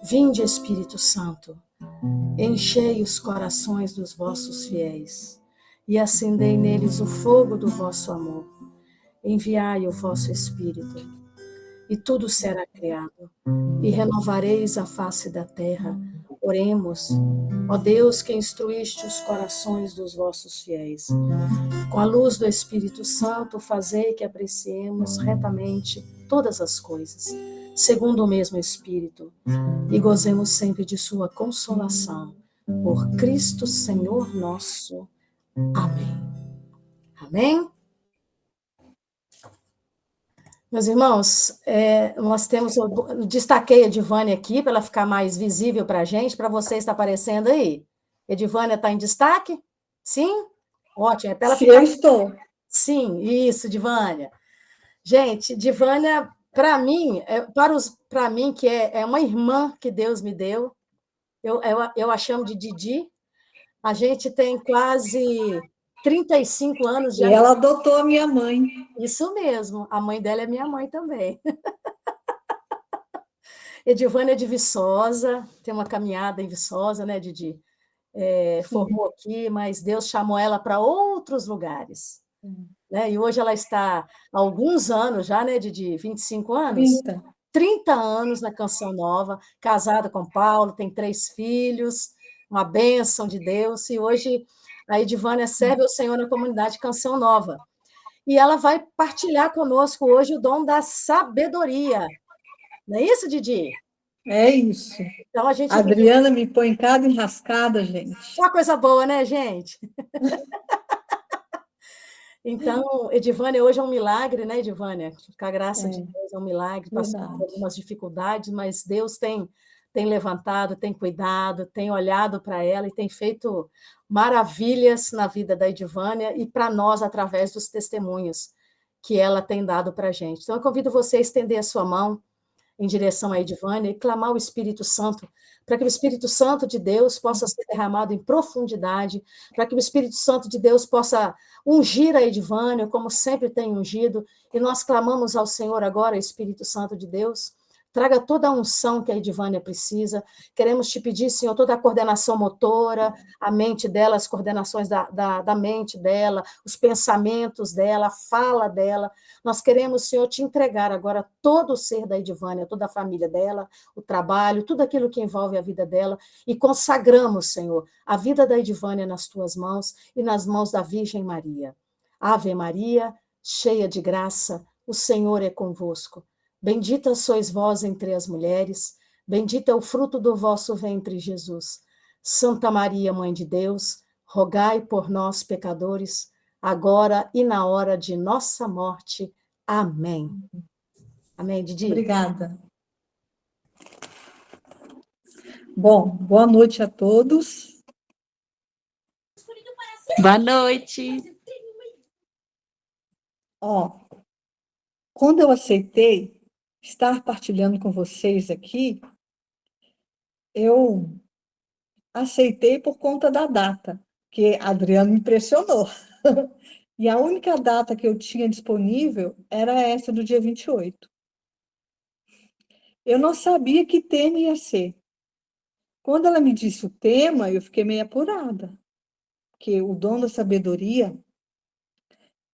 Vinde, Espírito Santo, enchei os corações dos vossos fiéis e acendei neles o fogo do vosso amor. Enviai o vosso Espírito, e tudo será criado, e renovareis a face da terra. Oremos, ó Deus, que instruíste os corações dos vossos fiéis. Com a luz do Espírito Santo, fazei que apreciemos retamente todas as coisas, segundo o mesmo Espírito, e gozemos sempre de sua consolação. Por Cristo Senhor nosso. Amém. Amém? Meus irmãos, nós temos, eu destaquei a Edivânia aqui para ela ficar mais visível para a gente, para você está aparecendo aí. Edivânia está em destaque? Sim? Ótimo, é para ela Sim, ficar... eu estou. Sim, isso, Edivânia. Gente, Edivânia, para mim, para mim, que é uma irmã que Deus me deu, eu a chamo de Didi. A gente tem quase 35 anos de E amizade. ela adotou a minha mãe. Isso mesmo, a mãe dela é minha mãe também. Edivânia é de Viçosa, tem uma caminhada em Viçosa, né, Didi? Formou aqui, mas Deus chamou ela para outros lugares. Né? E hoje ela está há alguns anos já, né, Didi? 25 anos? 30. 30 anos na Canção Nova, casada com Paulo, tem 3 filhos, uma bênção de Deus, e hoje a Edivânia serve ao Senhor na comunidade Canção Nova. E ela vai partilhar conosco hoje o dom da sabedoria. Não é isso, Didi? É isso. Então a gente A vai... Adriana me põe em cada enrascada, gente. Uma coisa boa, né, gente? Então, Edivânia, hoje é um milagre, né, Edivânia? Com a graça de Deus é um milagre, passando por Verdade. algumas dificuldades, mas Deus tem levantado, tem cuidado, tem olhado para ela e tem feito maravilhas na vida da Edivânia e para nós, através dos testemunhos que ela tem dado para a gente. Então, eu convido você a estender a sua mão em direção a Edivânia e clamar o Espírito Santo, para que o Espírito Santo de Deus possa ser derramado em profundidade, para que o Espírito Santo de Deus possa ungir a Edivânia, como sempre tem ungido, e nós clamamos ao Senhor agora, Espírito Santo de Deus, traga toda a unção que a Edivânia precisa. Queremos te pedir, Senhor, toda a coordenação motora, a mente dela, as coordenações da mente dela, os pensamentos dela, a fala dela. Nós queremos, Senhor, te entregar agora todo o ser da Edivânia, toda a família dela, o trabalho, tudo aquilo que envolve a vida dela, e consagramos, Senhor, a vida da Edivânia nas tuas mãos e nas mãos da Virgem Maria. Ave Maria, cheia de graça, o Senhor é convosco. Bendita sois vós entre as mulheres, bendito é o fruto do vosso ventre, Jesus. Santa Maria, Mãe de Deus, rogai por nós, pecadores, agora e na hora de nossa morte. Amém. Amém, Didi? Obrigada. Bom, boa noite a todos. Boa noite. Quando eu aceitei estar partilhando com vocês aqui, eu aceitei por conta da data, que a Adriana me impressionou. E a única data que eu tinha disponível era essa do dia 28. Eu não sabia que tema ia ser. Quando ela me disse o tema, eu fiquei meio apurada, porque o dom da sabedoria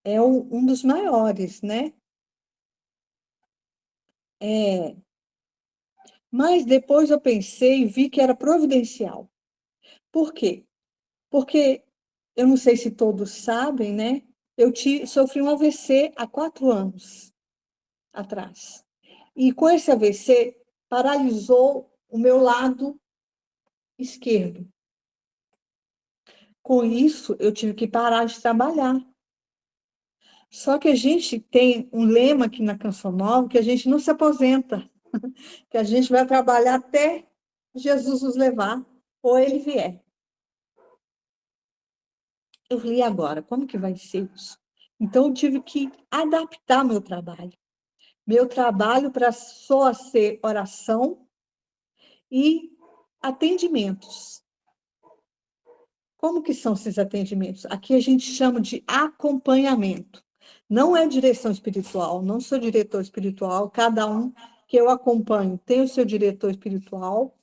é um dos maiores, né? Mas depois eu pensei e vi que era providencial. Por quê? Porque, eu não sei se todos sabem, né? Eu sofri um AVC há 4 anos atrás. E com esse AVC, paralisou o meu lado esquerdo. Com isso, eu tive que parar de trabalhar. Só que a gente tem um lema aqui na Canção Nova, que a gente não se aposenta, que a gente vai trabalhar até Jesus nos levar, ou ele vier. Eu falei, e agora? Como que vai ser isso? Então, eu tive que adaptar meu trabalho. Meu trabalho para só ser oração e atendimentos. Como que são esses atendimentos? Aqui a gente chama de acompanhamento. Não é direção espiritual, não sou diretor espiritual, cada um que eu acompanho tem o seu diretor espiritual,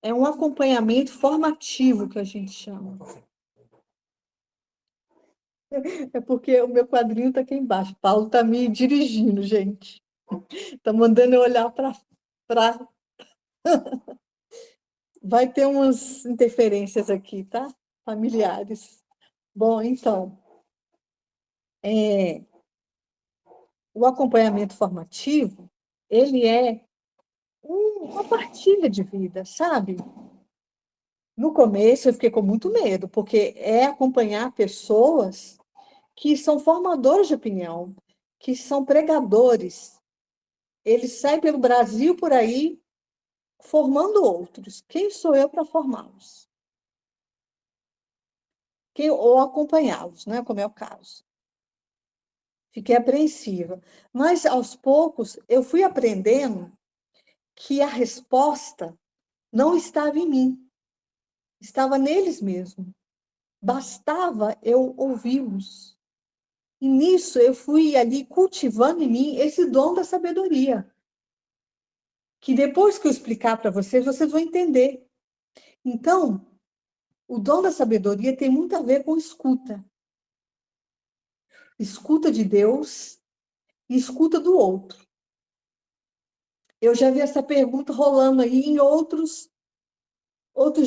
É um acompanhamento formativo que a gente chama. É porque o meu quadrinho está aqui embaixo. Paulo está me dirigindo, gente. Está mandando eu olhar para. Vai ter umas interferências aqui, tá? Familiares. Bom, então, o acompanhamento formativo, ele é uma partilha de vida, sabe? No começo eu fiquei com muito medo, porque é acompanhar pessoas que são formadores de opinião, que são pregadores. Eles saem pelo Brasil por aí formando outros. Quem sou eu para formá-los? Ou acompanhá-los, né? Como é o caso. Fiquei apreensiva. Mas, aos poucos, eu fui aprendendo que a resposta não estava em mim, estava neles mesmos. Bastava eu ouvi-los. E nisso eu fui ali cultivando em mim esse dom da sabedoria, que depois que eu explicar para vocês, vocês vão entender. Então, o dom da sabedoria tem muito a ver com escuta. Escuta de Deus e escuta do outro. Eu já vi essa pergunta rolando aí em outros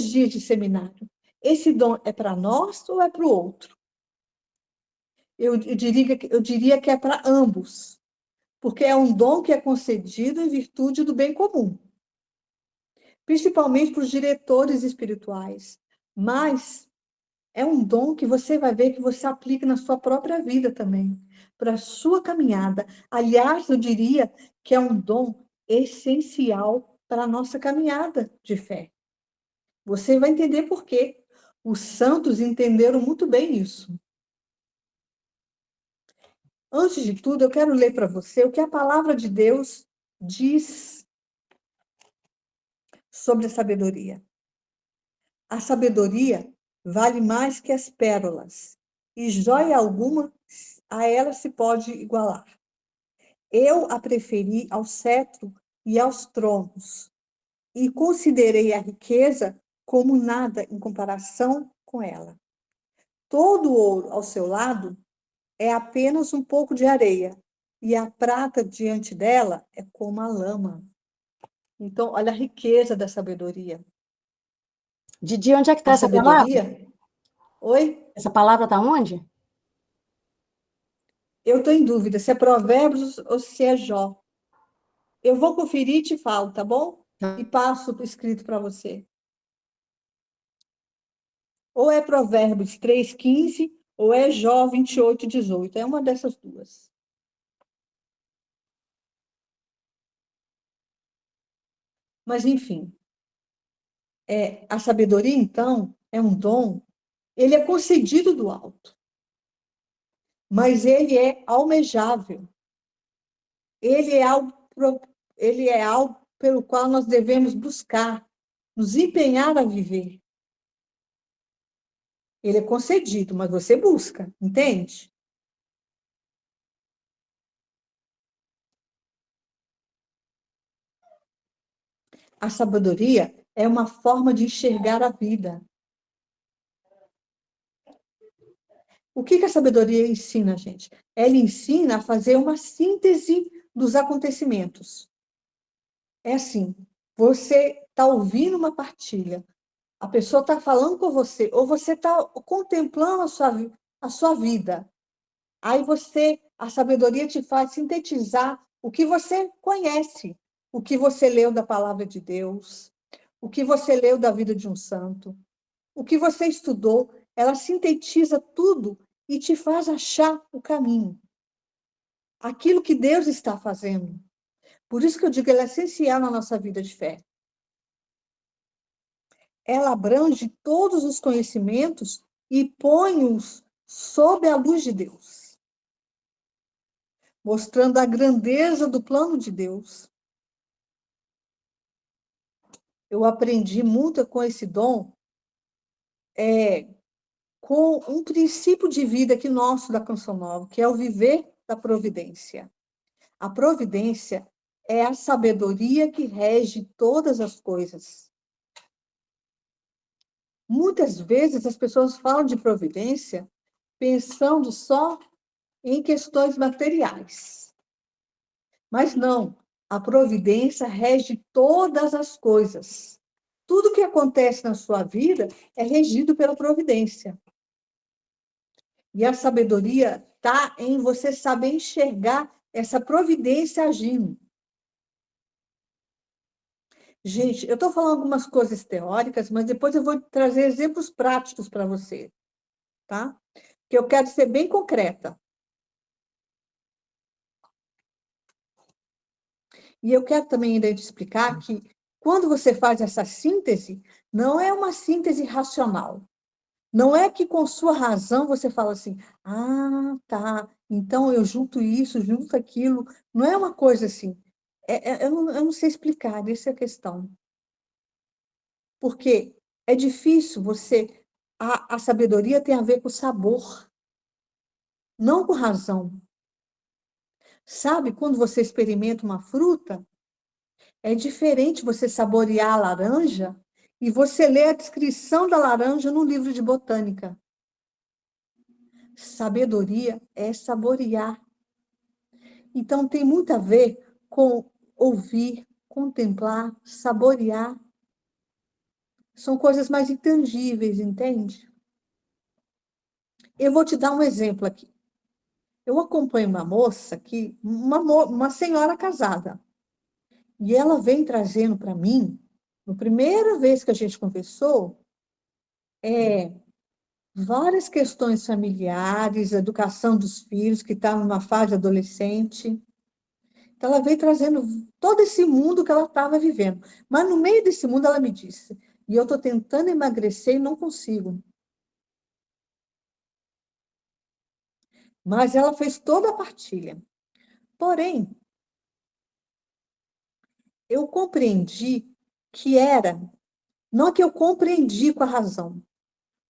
dias de seminário. Esse dom é para nós ou é para o outro? Eu diria que é para ambos, porque é um dom que é concedido em virtude do bem comum, principalmente para os diretores espirituais. Mas é um dom que você vai ver que você aplica na sua própria vida também, para a sua caminhada. Aliás, eu diria que é um dom essencial para a nossa caminhada de fé. Você vai entender por quê. Os santos entenderam muito bem isso. Antes de tudo, eu quero ler para você o que a palavra de Deus diz sobre a sabedoria. A sabedoria vale mais que as pérolas, e joia alguma a ela se pode igualar. Eu a preferi ao cetro e aos tronos, e considerei a riqueza como nada em comparação com ela. Todo ouro ao seu lado é apenas um pouco de areia, e a prata diante dela é como a lama. Então, olha a riqueza da sabedoria. Didi, onde é que está A essa palavra? sabedoria... Oi? Essa palavra está onde? Eu estou em dúvida se é Provérbios ou se é Jó. Eu vou conferir e te falo, tá bom? E passo escrito para você. Ou é Provérbios 3:15 ou é Jó 28:18. É uma dessas duas. Mas, enfim, a sabedoria, então, é um dom, ele é concedido do alto, mas ele é almejável. Ele é algo pelo qual nós devemos buscar, nos empenhar a viver. Ele é concedido, mas você busca, entende? A sabedoria é uma forma de enxergar a vida. O que a sabedoria ensina, gente? Ela ensina a fazer uma síntese dos acontecimentos. É assim, você está ouvindo uma partilha, a pessoa está falando com você, ou você está contemplando a sua vida. Aí a sabedoria te faz sintetizar o que você conhece, o que você leu da palavra de Deus, o que você leu da vida de um santo, o que você estudou, ela sintetiza tudo e te faz achar o caminho. Aquilo que Deus está fazendo. Por isso que eu digo que ela é essencial na nossa vida de fé. Ela abrange todos os conhecimentos e põe-os sob a luz de Deus, mostrando a grandeza do plano de Deus. Eu aprendi muito com esse dom, com um princípio de vida que nosso da Canção Nova, que é o viver da providência. A providência é a sabedoria que rege todas as coisas. Muitas vezes as pessoas falam de providência pensando só em questões materiais. Mas não, a providência rege todas as coisas. Tudo que acontece na sua vida é regido pela providência. E a sabedoria está em você saber enxergar essa providência agindo. Gente, eu estou falando algumas coisas teóricas, mas depois eu vou trazer exemplos práticos para você, tá? Que eu quero ser bem concreta. E eu quero também ainda te explicar que quando você faz essa síntese, não é uma síntese racional. Não é que com sua razão você fala assim, ah, tá, então eu junto isso, junto aquilo. Não é uma coisa assim. Eu não sei explicar, essa é a questão. Porque é difícil você. A sabedoria tem a ver com sabor, não com razão. Sabe, quando você experimenta uma fruta, é diferente você saborear a laranja e você ler a descrição da laranja no livro de botânica. Sabedoria é saborear. Então, tem muito a ver com ouvir, contemplar, saborear. São coisas mais intangíveis, entende? Eu vou te dar um exemplo aqui. Eu acompanho uma moça que, uma senhora casada, e ela vem trazendo para mim, na primeira vez que a gente conversou, várias questões familiares, educação dos filhos, que está numa fase adolescente. Então, ela veio trazendo todo esse mundo que ela estava vivendo. Mas, no meio desse mundo, ela me disse, e eu estou tentando emagrecer e não consigo. Mas ela fez toda a partilha. Porém, eu compreendi que era, não que eu compreendi com a razão,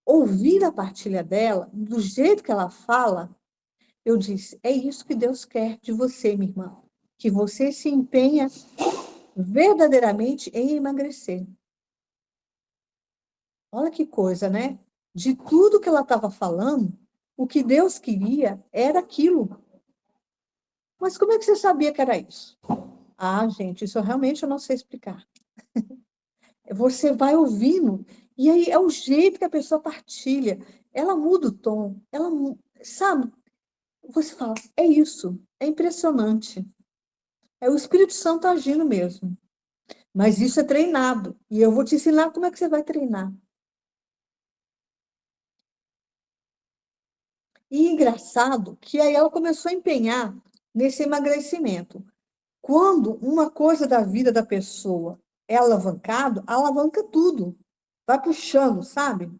ouvir a partilha dela, do jeito que ela fala, eu disse, é isso que Deus quer de você, minha irmã, que você se empenha verdadeiramente em emagrecer. Olha que coisa, né? De tudo que ela estava falando, o que Deus queria era aquilo. Mas como é que você sabia que era isso? Ah, gente, isso realmente eu não sei explicar. Você vai ouvindo, e aí é o jeito que a pessoa partilha. Ela muda o tom, sabe? Você fala, é isso, é impressionante. É o Espírito Santo agindo mesmo. Mas isso é treinado. E eu vou te ensinar como é que você vai treinar. E engraçado que aí ela começou a empenhar nesse emagrecimento. Quando uma coisa da vida da pessoa é alavancado, alavanca tudo. Vai puxando, sabe?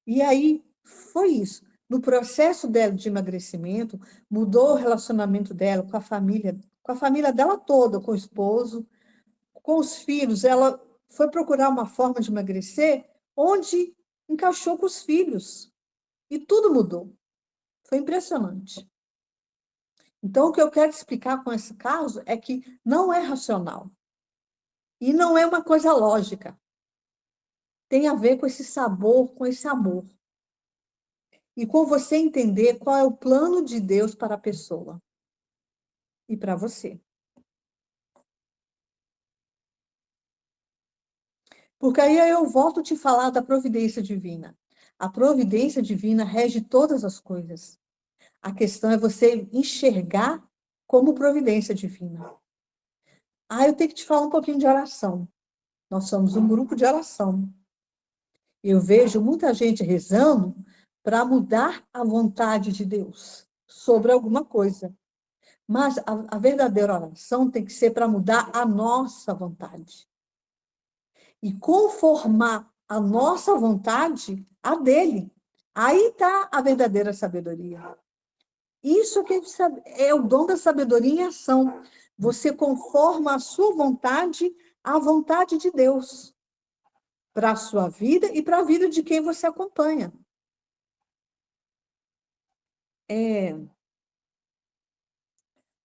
E aí foi isso. No processo dela de emagrecimento, mudou o relacionamento dela com a família dela toda, com o esposo, com os filhos. Ela foi procurar uma forma de emagrecer onde encaixou com os filhos. E tudo mudou. Foi impressionante. Então, o que eu quero explicar com esse caso é que não é racional. E não é uma coisa lógica. Tem a ver com esse sabor, com esse amor. E com você entender qual é o plano de Deus para a pessoa e para você. Porque aí eu volto a te falar da providência divina. A providência divina rege todas as coisas. A questão é você enxergar como providência divina. Ah, eu tenho que te falar um pouquinho de oração. Nós somos um grupo de oração. Eu vejo muita gente rezando para mudar a vontade de Deus sobre alguma coisa. Mas a verdadeira oração tem que ser para mudar a nossa vontade. E conformar a nossa vontade à dele. Aí está a verdadeira sabedoria. Isso que é o dom da sabedoria em ação. Você conforma a sua vontade à vontade de Deus, para a sua vida e para a vida de quem você acompanha.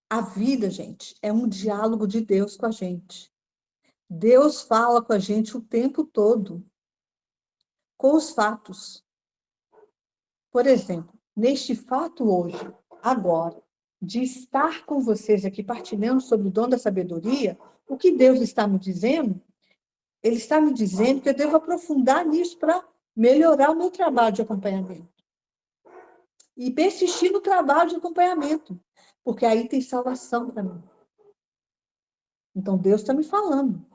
A vida, gente, é um diálogo de Deus com a gente. Deus fala com a gente o tempo todo. com os fatos. Por exemplo, neste fato hoje, agora, de estar com vocês aqui partilhando sobre o dom da sabedoria, o que Deus está me dizendo? Ele está me dizendo que eu devo aprofundar nisso para melhorar o meu trabalho de acompanhamento. E persistir no trabalho de acompanhamento, porque aí tem salvação para mim. Então, Deus está me falando.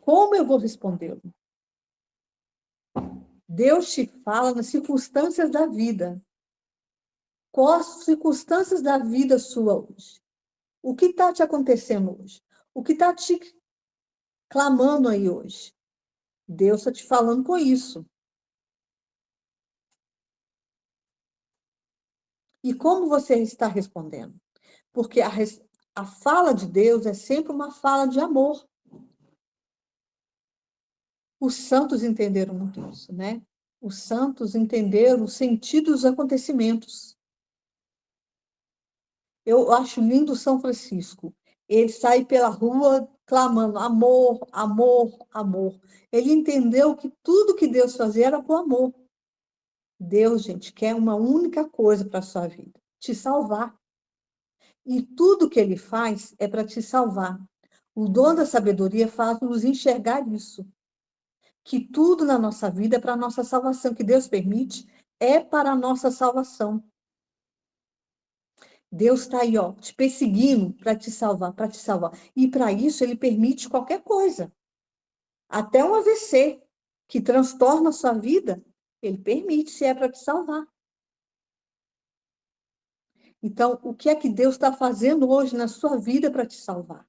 Como eu vou respondê-lo? Deus te fala nas circunstâncias da vida. Quais as circunstâncias da vida sua hoje? O que está te acontecendo hoje? O que está te clamando aí hoje? Deus está te falando com isso. E como você está respondendo? Porque a fala de Deus é sempre uma fala de amor. Os santos entenderam muito isso, né? Os santos entenderam o sentido dos acontecimentos. Eu acho lindo São Francisco. Ele sai pela rua clamando amor, amor, amor. Ele entendeu que tudo que Deus fazia era por amor. Deus, gente, quer uma única coisa para a sua vida: te salvar. E tudo que ele faz é para te salvar. O dom da sabedoria faz-nos enxergar isso. Que tudo na nossa vida é para a nossa salvação, que Deus permite é para a nossa salvação. Deus está aí, ó, te perseguindo para te salvar, para te salvar. E para isso ele permite qualquer coisa. Até um AVC que transtorna a sua vida, ele permite, se é para te salvar. Então, o que é que Deus está fazendo hoje na sua vida para te salvar?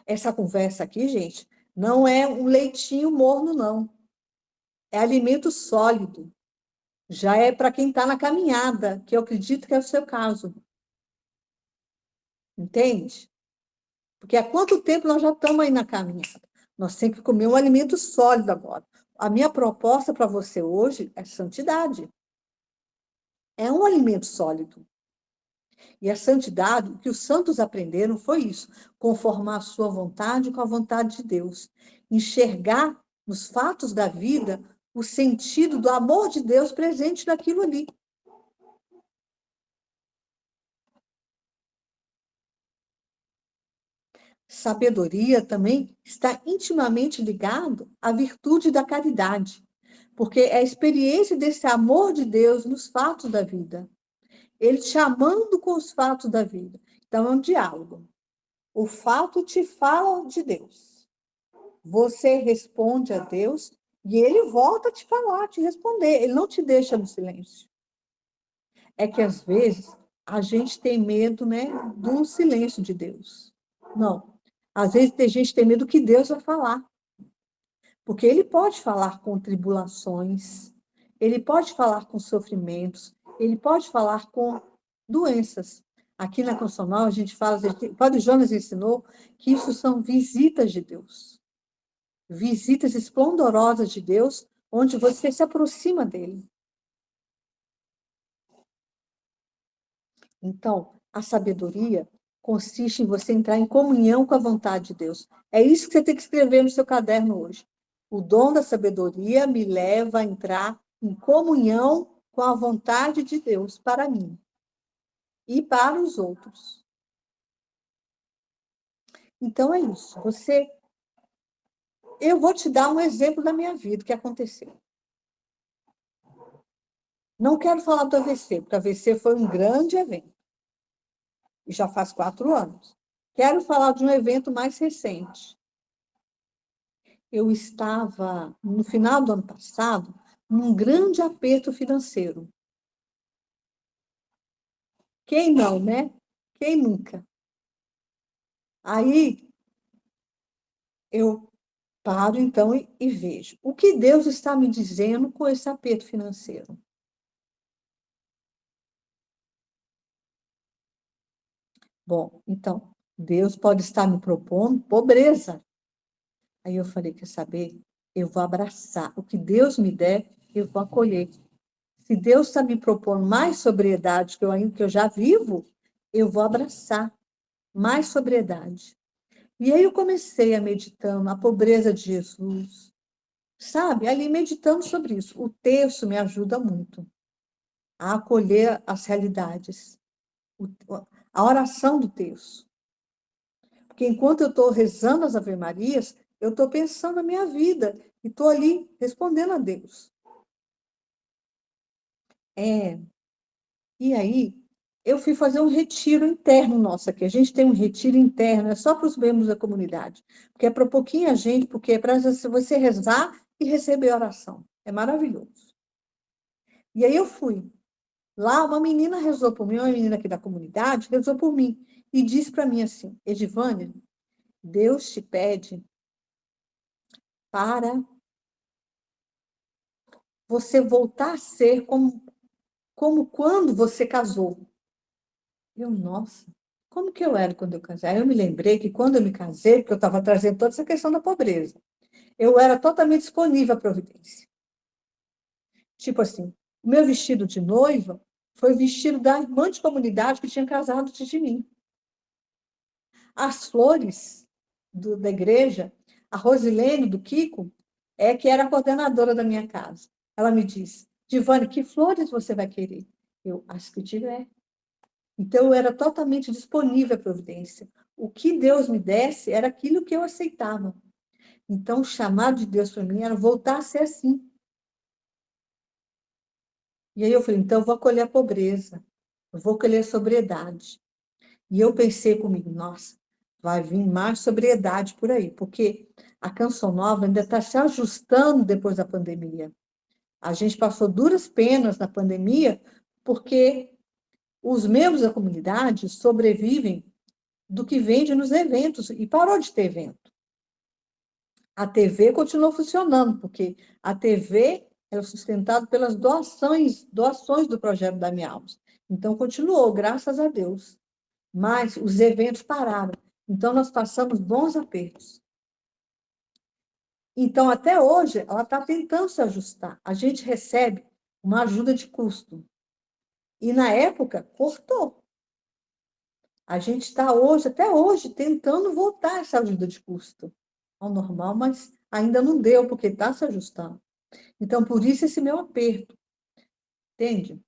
Essa conversa aqui, gente, não é um leitinho morno, não. É alimento sólido. Já é para quem está na caminhada, que eu acredito que é o seu caso. Entende? Porque há quanto tempo nós já estamos aí na caminhada? Nós temos que comer um alimento sólido agora. A minha proposta para você hoje é santidade. É um alimento sólido. E a santidade, o que os santos aprenderam foi isso: conformar a sua vontade com a vontade de Deus. Enxergar nos fatos da vida o sentido do amor de Deus presente naquilo ali. Sabedoria também está intimamente ligado à virtude da caridade, porque é a experiência desse amor de Deus nos fatos da vida. Ele te amando com os fatos da vida. Então, é um diálogo. O fato te fala de Deus. Você responde a Deus e ele volta a te falar, a te responder. Ele não te deixa no silêncio. É que, às vezes, a gente tem medo, né, do silêncio de Deus. Não. Às vezes, tem gente que tem medo do que Deus vai falar. Porque ele pode falar com tribulações, ele pode falar com sofrimentos, ele pode falar com doenças. Aqui na Constitucional, a gente fala, o Padre Jonas ensinou que isso são visitas de Deus. Visitas esplendorosas de Deus, onde você se aproxima dele. Então, a sabedoria consiste em você entrar em comunhão com a vontade de Deus. É isso que você tem que escrever no seu caderno hoje. O dom da sabedoria me leva a entrar em comunhão com a vontade de Deus para mim e para os outros. Então, é isso. Eu vou te dar um exemplo da minha vida, que aconteceu. Não quero falar do AVC, porque o AVC foi um grande evento. E já faz 4 anos. Quero falar de um evento mais recente. Eu estava, no final do ano passado, num grande aperto financeiro. Quem não, né? Quem nunca? Aí, eu paro, então, e vejo. O que Deus está me dizendo com esse aperto financeiro? Bom, então, Deus pode estar me propondo pobreza. Aí eu falei, quer saber? Eu vou abraçar. O que Deus me der, eu vou acolher. Se Deus está me propondo mais sobriedade que eu já vivo, eu vou abraçar mais sobriedade. E aí eu comecei a meditar na pobreza de Jesus, sabe, ali meditando sobre isso. O texto me ajuda muito a acolher as realidades. A oração do texto. Porque enquanto eu estou rezando as Ave-Marias, eu estou pensando na minha vida e estou ali respondendo a Deus. E aí, eu fui fazer um retiro interno nosso aqui. A gente tem um retiro interno, é só para os membros da comunidade. Porque é para pouquinha gente, porque é para você rezar e receber oração. É maravilhoso. E aí eu fui. Lá, uma menina rezou por mim, uma menina aqui da comunidade, rezou por mim. E disse para mim assim, Edivânia, Deus te pede para você voltar a ser como quando você casou. Eu, nossa, como que eu era quando eu casei? Aí eu me lembrei que quando eu me casei, porque eu estava trazendo toda essa questão da pobreza, eu era totalmente disponível à providência. Tipo assim, o meu vestido de noiva foi o vestido da irmã de comunidade que tinha casado antes de mim. As flores da igreja, a Rosilene do Kiko, que era a coordenadora da minha casa. Ela me disse, Divane, que flores você vai querer? Eu, as que tiver. Então, eu era totalmente disponível à providência. O que Deus me desse era aquilo que eu aceitava. Então, o chamado de Deus para mim era voltar a ser assim. E aí eu falei, então, eu vou acolher a pobreza, eu vou acolher a sobriedade. E eu pensei comigo, nossa, vai vir mais sobriedade por aí, porque a Canção Nova ainda está se ajustando depois da pandemia. A gente passou duras penas na pandemia, porque os membros da comunidade sobrevivem do que vende nos eventos, e parou de ter evento. A TV continuou funcionando, porque a TV era sustentada pelas doações do projeto da Minha Almas. Então, continuou, graças a Deus. Mas os eventos pararam. Então, nós passamos bons apertos. Então, até hoje, ela está tentando se ajustar. A gente recebe uma ajuda de custo. E, na época, cortou. A gente está hoje, até hoje, tentando voltar essa ajuda de custo ao normal, mas ainda não deu, porque está se ajustando. Então, por isso esse meu aperto, entende?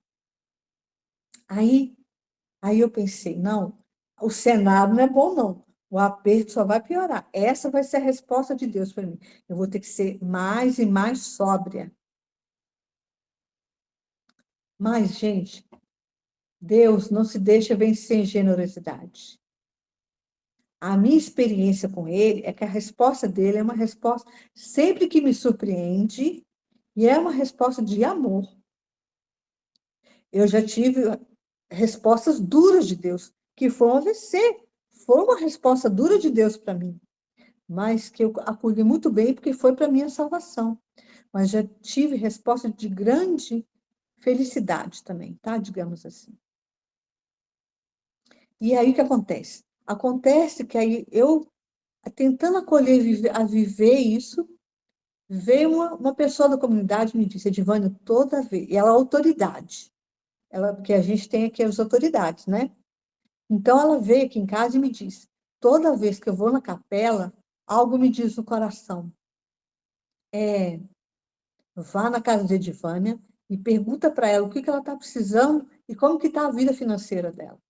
Aí eu pensei, não, o cenário não é bom, não. O aperto só vai piorar. Essa vai ser a resposta de Deus para mim. Eu vou ter que ser mais e mais sóbria. Mas, gente, Deus não se deixa vencer em generosidade. A minha experiência com ele é que a resposta dele é uma resposta sempre que me surpreende e é uma resposta de amor. Eu já tive respostas duras de Deus, que foi um AVC. Foi uma resposta dura de Deus para mim, mas que eu acolhi muito bem, porque foi para minha salvação. Mas já tive resposta de grande felicidade também, tá? Digamos assim. E aí o que acontece? Acontece que aí eu, tentando acolher, a viver isso, veio uma pessoa da comunidade e me disse, Edivânia, toda vez, e ela é autoridade, porque a gente tem aqui as autoridades, né? Então, ela veio aqui em casa e me disse, toda vez que eu vou na capela, algo me diz no coração. Vá na casa de Edivânia e pergunta para ela o que ela está precisando e como que está a vida financeira dela.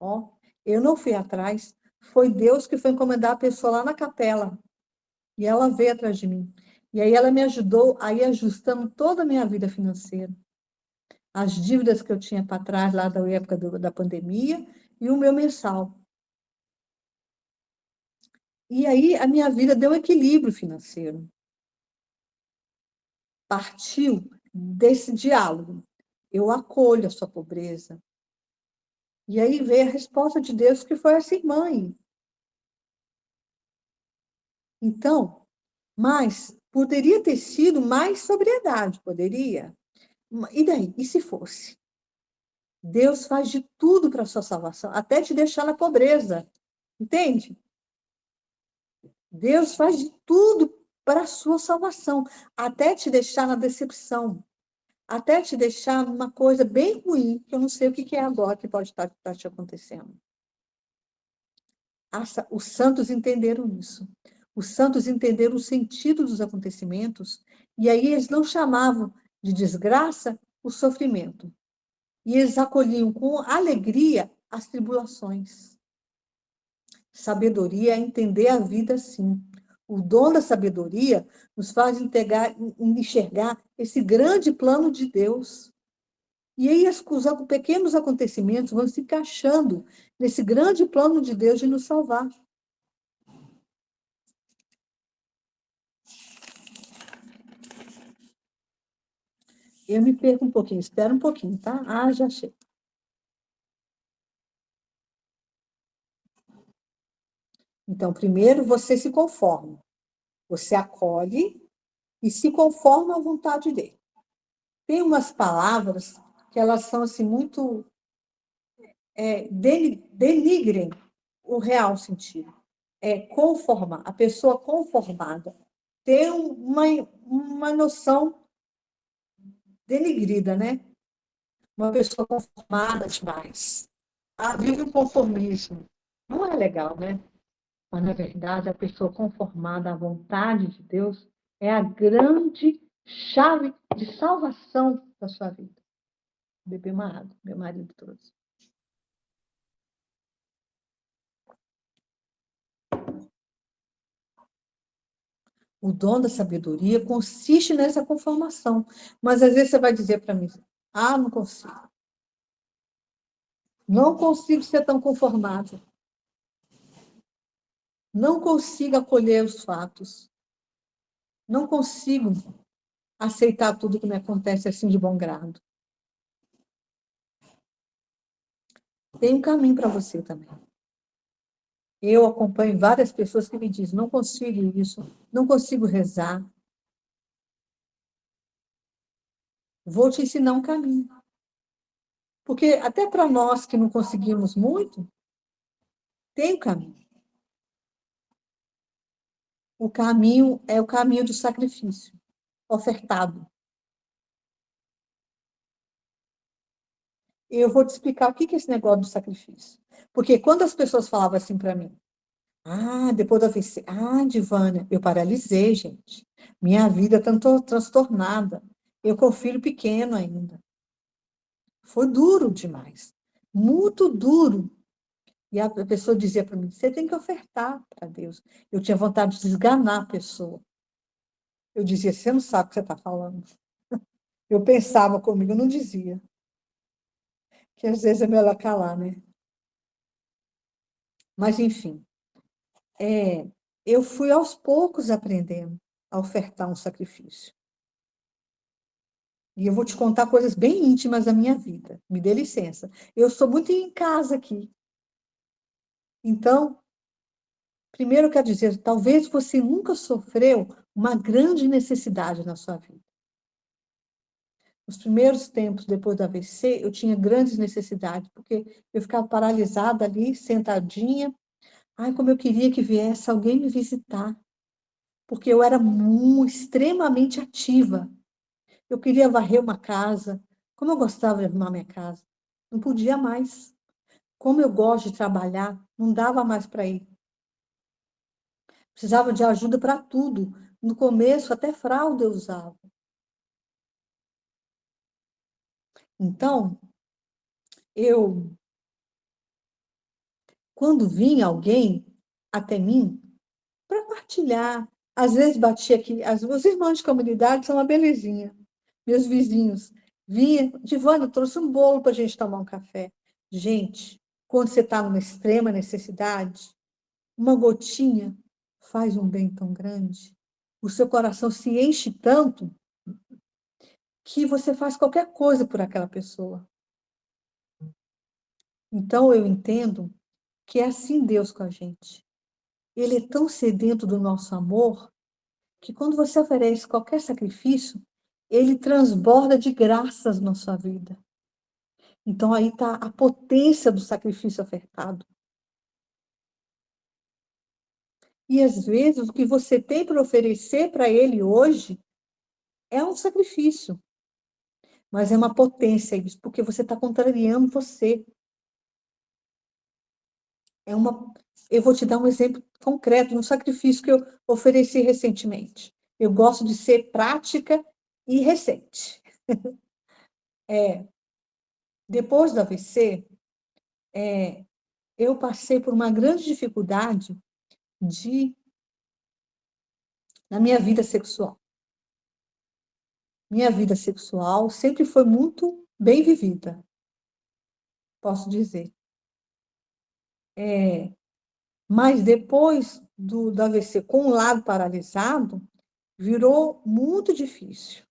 Ó, eu não fui atrás, foi Deus que foi encomendar a pessoa lá na capela. E ela veio atrás de mim. E aí ela me ajudou a ir ajustando toda a minha vida financeira. As dívidas que eu tinha para trás, lá da época da pandemia, e o meu mensal. E aí a minha vida deu um equilíbrio financeiro. Partiu desse diálogo. Eu acolho a sua pobreza. E aí veio a resposta de Deus, que foi assim, mãe. Então, mas poderia ter sido mais sobriedade, poderia. E daí? E se fosse? Deus faz de tudo para a sua salvação, até te deixar na pobreza. Entende? Deus faz de tudo para a sua salvação, até te deixar na decepção, até te deixar numa coisa bem ruim, que eu não sei o que é agora que pode estar te acontecendo. Os santos entenderam isso. Os santos entenderam o sentido dos acontecimentos, e aí eles não chamavam de desgraça o sofrimento. E eles acolhiam com alegria as tribulações. Sabedoria é entender a vida assim. O dom da sabedoria nos faz enxergar esse grande plano de Deus. E aí os pequenos acontecimentos vão se encaixando nesse grande plano de Deus de nos salvar. Eu me perco um pouquinho, espera um pouquinho, tá? Ah, já achei. Então, primeiro você se conforma. Você acolhe e se conforma à vontade dele. Tem umas palavras que elas são assim muito denigrem o real sentido. É conformar, a pessoa conformada tem uma noção denigrida, né? Uma pessoa conformada demais. Ah, vive o conformismo. Não é legal, né? Mas, na verdade, a pessoa conformada à vontade de Deus é a grande chave de salvação da sua vida. Beber uma água, meu marido trouxe. O dom da sabedoria consiste nessa conformação. Mas, às vezes, você vai dizer para mim, não consigo. Não consigo ser tão conformado. Não consigo acolher os fatos. Não consigo aceitar tudo que me acontece assim de bom grado. Tem um caminho para você também. Eu acompanho várias pessoas que me dizem, não consigo isso, não consigo rezar. Vou te ensinar um caminho. Porque até para nós que não conseguimos muito, tem um caminho. O caminho é o caminho do sacrifício, ofertado. Eu vou te explicar o que é esse negócio do sacrifício. Porque quando as pessoas falavam assim para mim, depois da AVC, Divânia, eu paralisei, gente. Minha vida está transtornada. Eu com filho pequeno ainda. Foi duro demais. Muito duro. E a pessoa dizia para mim, você tem que ofertar para Deus. Eu tinha vontade de esganar a pessoa. Eu dizia, você não sabe o que você está falando. Eu pensava comigo, eu não dizia. Que às vezes é melhor calar, né? Mas, enfim, eu fui aos poucos aprendendo a ofertar um sacrifício. E eu vou te contar coisas bem íntimas da minha vida. Me dê licença. Eu estou muito em casa aqui. Então, primeiro eu quero dizer, talvez você nunca sofreu uma grande necessidade na sua vida. Nos primeiros tempos, depois do AVC, eu tinha grandes necessidades, porque eu ficava paralisada ali, sentadinha. Como eu queria que viesse alguém me visitar, porque eu era extremamente ativa. Eu queria varrer uma casa. Como eu gostava de arrumar minha casa. Não podia mais. Como eu gosto de trabalhar, não dava mais para ir. Precisava de ajuda para tudo. No começo, até fralda eu usava. Então, quando vinha alguém até mim, para partilhar, às vezes batia aqui, os irmãos de comunidade são uma belezinha. Meus vizinhos vinham, Divana, eu trouxe um bolo para a gente tomar um café. Gente, quando você está numa extrema necessidade, uma gotinha faz um bem tão grande. O seu coração se enche tanto que você faz qualquer coisa por aquela pessoa. Então, eu entendo que é assim Deus com a gente. Ele é tão sedento do nosso amor que quando você oferece qualquer sacrifício, ele transborda de graças na sua vida. Então, aí está a potência do sacrifício ofertado. E, às vezes, o que você tem para oferecer para ele hoje é um sacrifício. Mas é uma potência isso, porque você está contrariando você. Eu vou te dar um exemplo concreto, um sacrifício que eu ofereci recentemente. Eu gosto de ser prática e recente. Depois do AVC, eu passei por uma grande dificuldade na minha vida sexual. Minha vida sexual sempre foi muito bem vivida, posso dizer. Mas depois do AVC, com o lado paralisado, virou muito difícil.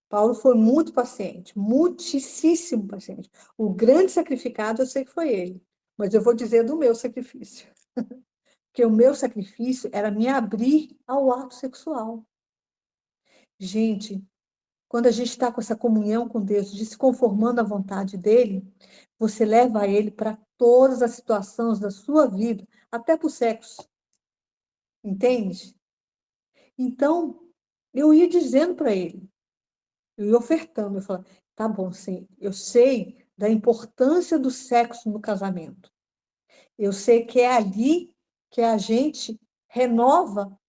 Paulo foi muito paciente, muitíssimo paciente. O grande sacrificado eu sei que foi ele, mas eu vou dizer do meu sacrifício. Porque o meu sacrifício era me abrir ao ato sexual. Gente, quando a gente está com essa comunhão com Deus, de se conformando à vontade dele, você leva ele para todas as situações da sua vida, até para o sexo. Entende? Então, eu ia dizendo para ele, eu ia ofertando, eu falava, tá bom, sim, eu sei da importância do sexo no casamento. Eu sei que é ali que a gente renova,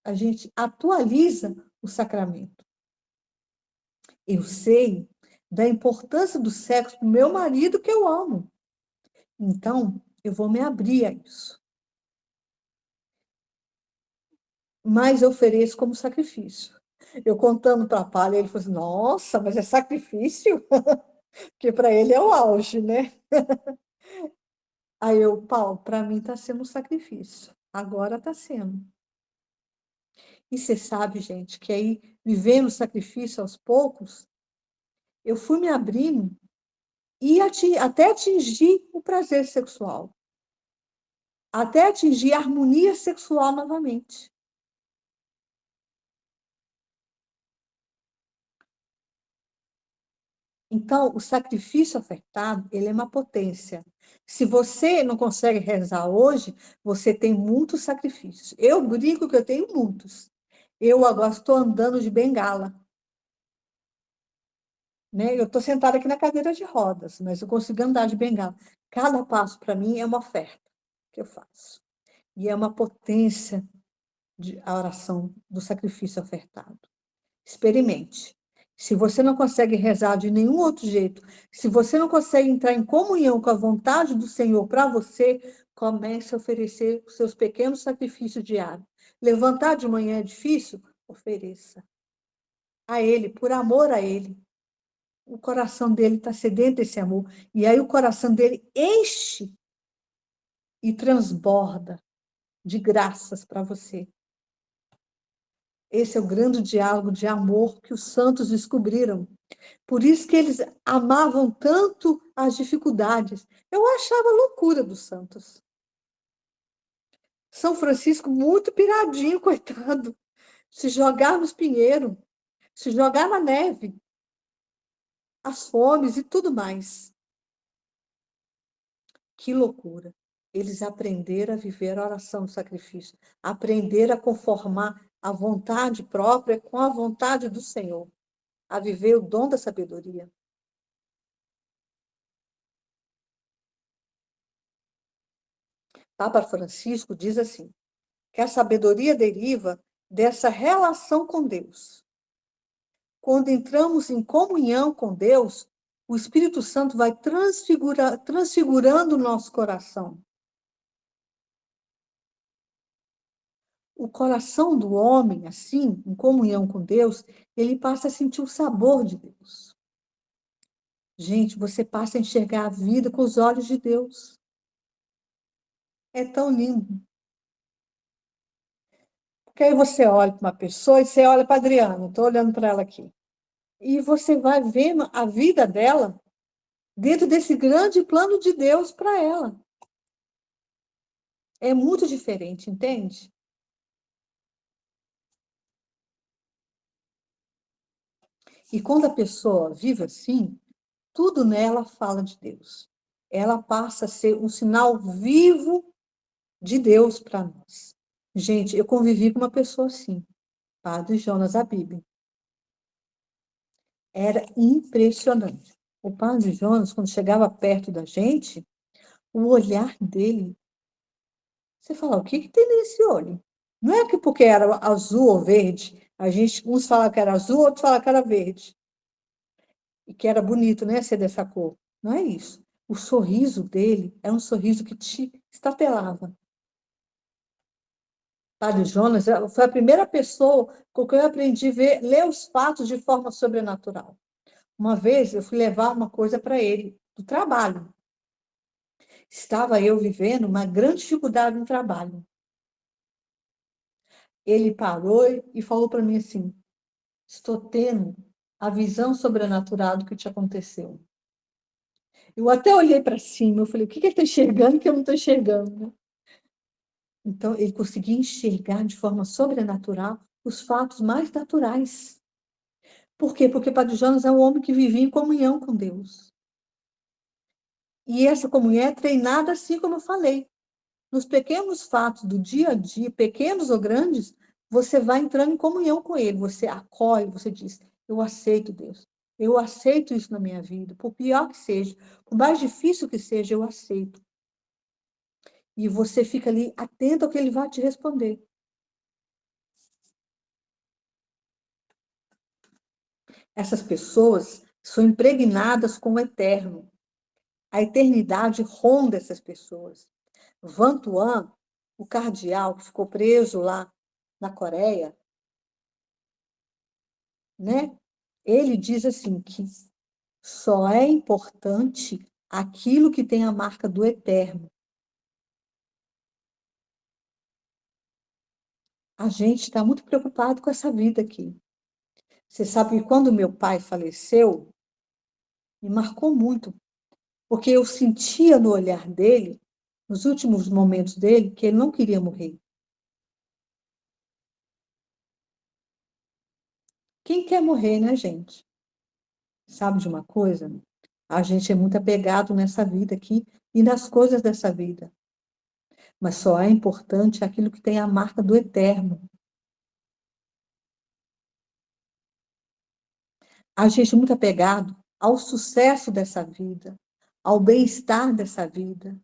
a gente atualiza o sacramento. Eu sei da importância do sexo para o meu marido que eu amo. Então, eu vou me abrir a isso. Mas eu ofereço como sacrifício. Eu contando para a Palha, ele falou assim, nossa, mas é sacrifício? Porque para ele é o auge, né? Aí eu, Paulo, para mim está sendo um sacrifício. Agora está sendo. E você sabe, gente, que aí, vivendo o sacrifício aos poucos, eu fui me abrindo e até atingir o prazer sexual. Até atingir a harmonia sexual novamente. Então, o sacrifício ofertado, ele é uma potência. Se você não consegue rezar hoje, você tem muitos sacrifícios. Eu brinco que eu tenho muitos. Eu agora estou andando de bengala. Né? Eu estou sentada aqui na cadeira de rodas, mas eu consigo andar de bengala. Cada passo, para mim, é uma oferta que eu faço. E é uma potência a oração do sacrifício ofertado. Experimente. Se você não consegue rezar de nenhum outro jeito, se você não consegue entrar em comunhão com a vontade do Senhor para você, comece a oferecer os seus pequenos sacrifícios diários. Levantar de manhã é difícil? Ofereça. A Ele, por amor a Ele. O coração dele está sedento desse amor. E aí o coração dele enche e transborda de graças para você. Esse é o grande diálogo de amor que os santos descobriram. Por isso que eles amavam tanto as dificuldades. Eu achava loucura dos santos. São Francisco, muito piradinho, coitado. Se jogar nos pinheiros, se jogar na neve, as fomes e tudo mais. Que loucura. Eles aprenderam a viver a oração do sacrifício, aprenderam a conformar a vontade própria com a vontade do Senhor, a viver o dom da sabedoria. Papa Francisco diz assim, que a sabedoria deriva dessa relação com Deus. Quando entramos em comunhão com Deus, o Espírito Santo vai transfigurando o nosso coração. O coração do homem, assim, em comunhão com Deus, ele passa a sentir o sabor de Deus. Gente, você passa a enxergar a vida com os olhos de Deus. É tão lindo. Porque aí você olha para uma pessoa e você olha para a Adriana, estou olhando para ela aqui. E você vai vendo a vida dela dentro desse grande plano de Deus para ela. É muito diferente, entende? E quando a pessoa vive assim, tudo nela fala de Deus. Ela passa a ser um sinal vivo de Deus para nós. Gente, eu convivi com uma pessoa assim, Padre Jonas Abib. Era impressionante. O Padre Jonas, quando chegava perto da gente, o olhar dele, você fala, o que que tem nesse olho? Não é que porque era azul ou verde, uns falam que era azul, outros falam que era verde, e que era bonito, né, ser dessa cor. Não é isso. O sorriso dele é um sorriso que te estatelava. Padre Jonas foi a primeira pessoa com quem eu aprendi a ler os fatos de forma sobrenatural. Uma vez eu fui levar uma coisa para ele, do trabalho. Estava eu vivendo uma grande dificuldade no trabalho. Ele parou e falou para mim assim: estou tendo a visão sobrenatural do que te aconteceu. Eu até olhei para cima, eu falei: o que ele está enxergando que eu não estou enxergando? Então, ele conseguia enxergar de forma sobrenatural os fatos mais naturais. Por quê? Porque Padre Jonas é um homem que vivia em comunhão com Deus. E essa comunhão é treinada assim como eu falei. Nos pequenos fatos do dia a dia, pequenos ou grandes, você vai entrando em comunhão com Ele. Você acolhe, você diz: eu aceito Deus. Eu aceito isso na minha vida. Por pior que seja, por mais difícil que seja, eu aceito. E você fica ali atento ao que Ele vai te responder. Essas pessoas são impregnadas com o eterno. A eternidade ronda essas pessoas. Van Tuan, o cardeal que ficou preso lá na Coreia, né? Ele diz assim que só é importante aquilo que tem a marca do eterno. A gente está muito preocupado com essa vida aqui. Você sabe que quando meu pai faleceu, me marcou muito, porque eu sentia no olhar dele, nos últimos momentos dele, que ele não queria morrer. Quem quer morrer, né, gente? Sabe de uma coisa? A gente é muito apegado nessa vida aqui e nas coisas dessa vida. Mas só é importante aquilo que tem a marca do eterno. A gente é muito apegado ao sucesso dessa vida, ao bem-estar dessa vida.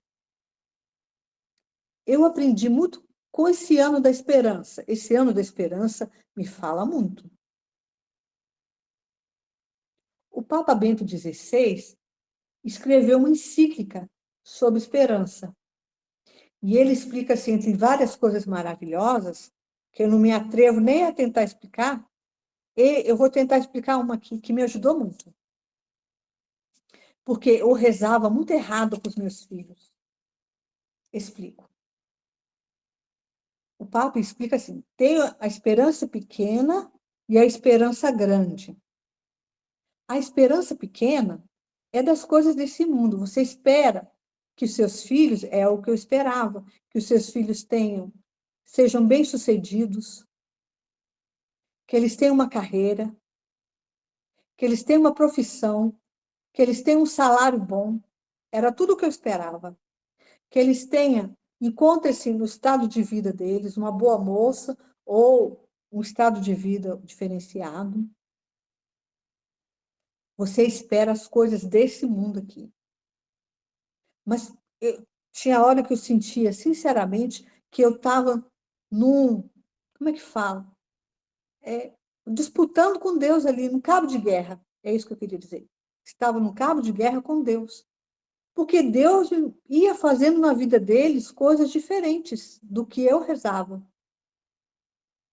Eu aprendi muito com esse ano da esperança. Esse ano da esperança me fala muito. O Papa Bento XVI escreveu uma encíclica sobre esperança. E ele explica, assim, entre várias coisas maravilhosas, que eu não me atrevo nem a tentar explicar, e eu vou tentar explicar uma aqui que me ajudou muito. Porque eu rezava muito errado com os meus filhos. Explico. O Papa explica assim: tem a esperança pequena e a esperança grande. A esperança pequena é das coisas desse mundo. Você espera que os seus filhos, é o que eu esperava, que os seus filhos sejam bem-sucedidos, que eles tenham uma carreira, que eles tenham uma profissão, que eles tenham um salário bom. Era tudo o que eu esperava. Que eles encontrem-se no estado de vida deles, uma boa moça ou um estado de vida diferenciado. Você espera as coisas desse mundo aqui. Mas tinha hora que eu sentia, sinceramente, que eu estava como é que fala? Disputando com Deus ali, num cabo de guerra. É isso que eu queria dizer. Estava num cabo de guerra com Deus. Porque Deus ia fazendo na vida deles coisas diferentes do que eu rezava.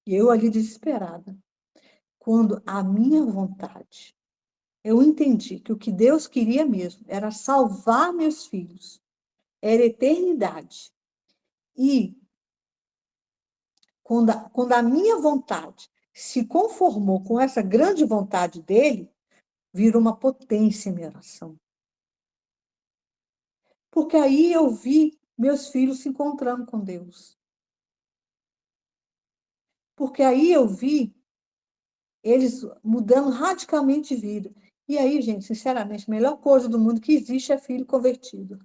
E eu ali desesperada. Quando a minha vontade, eu entendi que o que Deus queria mesmo era salvar meus filhos, era eternidade. E quando a minha vontade se conformou com essa grande vontade dele, virou uma potência a minha oração. Porque aí eu vi meus filhos se encontrando com Deus. Porque aí eu vi eles mudando radicalmente de vida. E aí, gente, sinceramente, a melhor coisa do mundo que existe é filho convertido.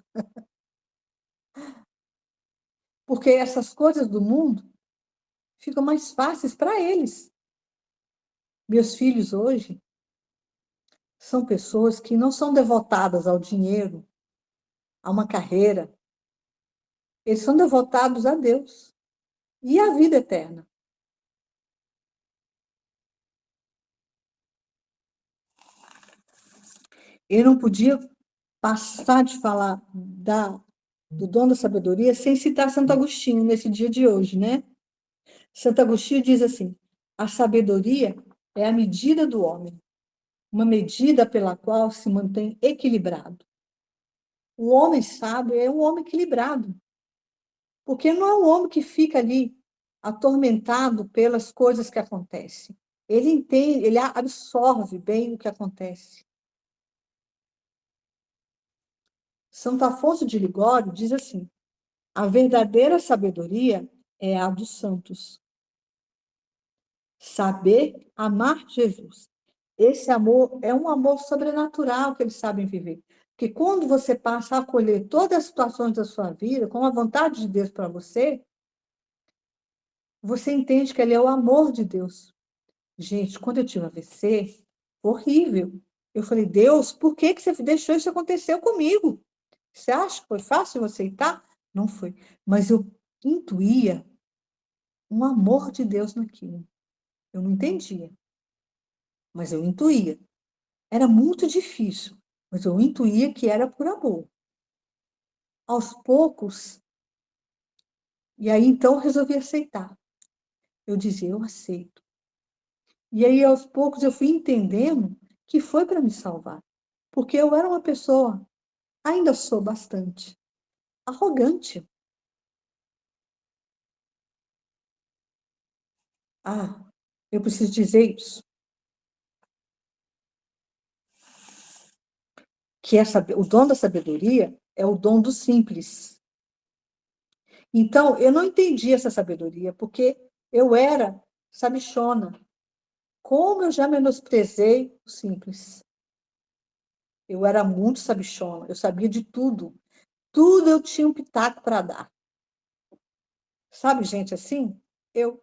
Porque essas coisas do mundo ficam mais fáceis para eles. Meus filhos hoje são pessoas que não são devotadas ao dinheiro, a uma carreira, Eles são devotados a Deus e à vida eterna. Eu não podia passar de falar do dom da sabedoria sem citar Santo Agostinho nesse dia de hoje, né? Santo Agostinho diz assim: a sabedoria é a medida do homem, uma medida pela qual se mantém equilibrado. O homem sábio é um homem equilibrado, porque não é um homem que fica ali atormentado pelas coisas que acontecem. Ele entende, ele absorve bem o que acontece. Santo Afonso de Ligório diz assim: a verdadeira sabedoria é a dos santos. Saber amar Jesus. Esse amor é um amor sobrenatural que eles sabem viver. Porque quando você passa a acolher todas as situações da sua vida, com a vontade de Deus para você, você entende que ele é o amor de Deus. Gente, quando eu tive AVC, horrível. Eu falei, Deus, por que que você deixou isso acontecer comigo? Você acha que foi fácil eu aceitar? Não foi. Mas eu intuía um amor de Deus naquilo. Eu não entendia, mas eu intuía. Era muito difícil, mas eu intuía que era por amor. Aos poucos, e aí então eu resolvi aceitar. Eu dizia, eu aceito. E aí aos poucos eu fui entendendo que foi para me salvar. Porque eu era uma pessoa, ainda sou bastante, arrogante. Ah, eu preciso dizer isso. Que o dom da sabedoria é o dom do simples. Então, eu não entendi essa sabedoria, porque eu era sabichona. Como eu já menosprezei o simples. Eu era muito sabichona, eu sabia de tudo. Tudo eu tinha um pitaco para dar. Sabe, gente assim? Eu.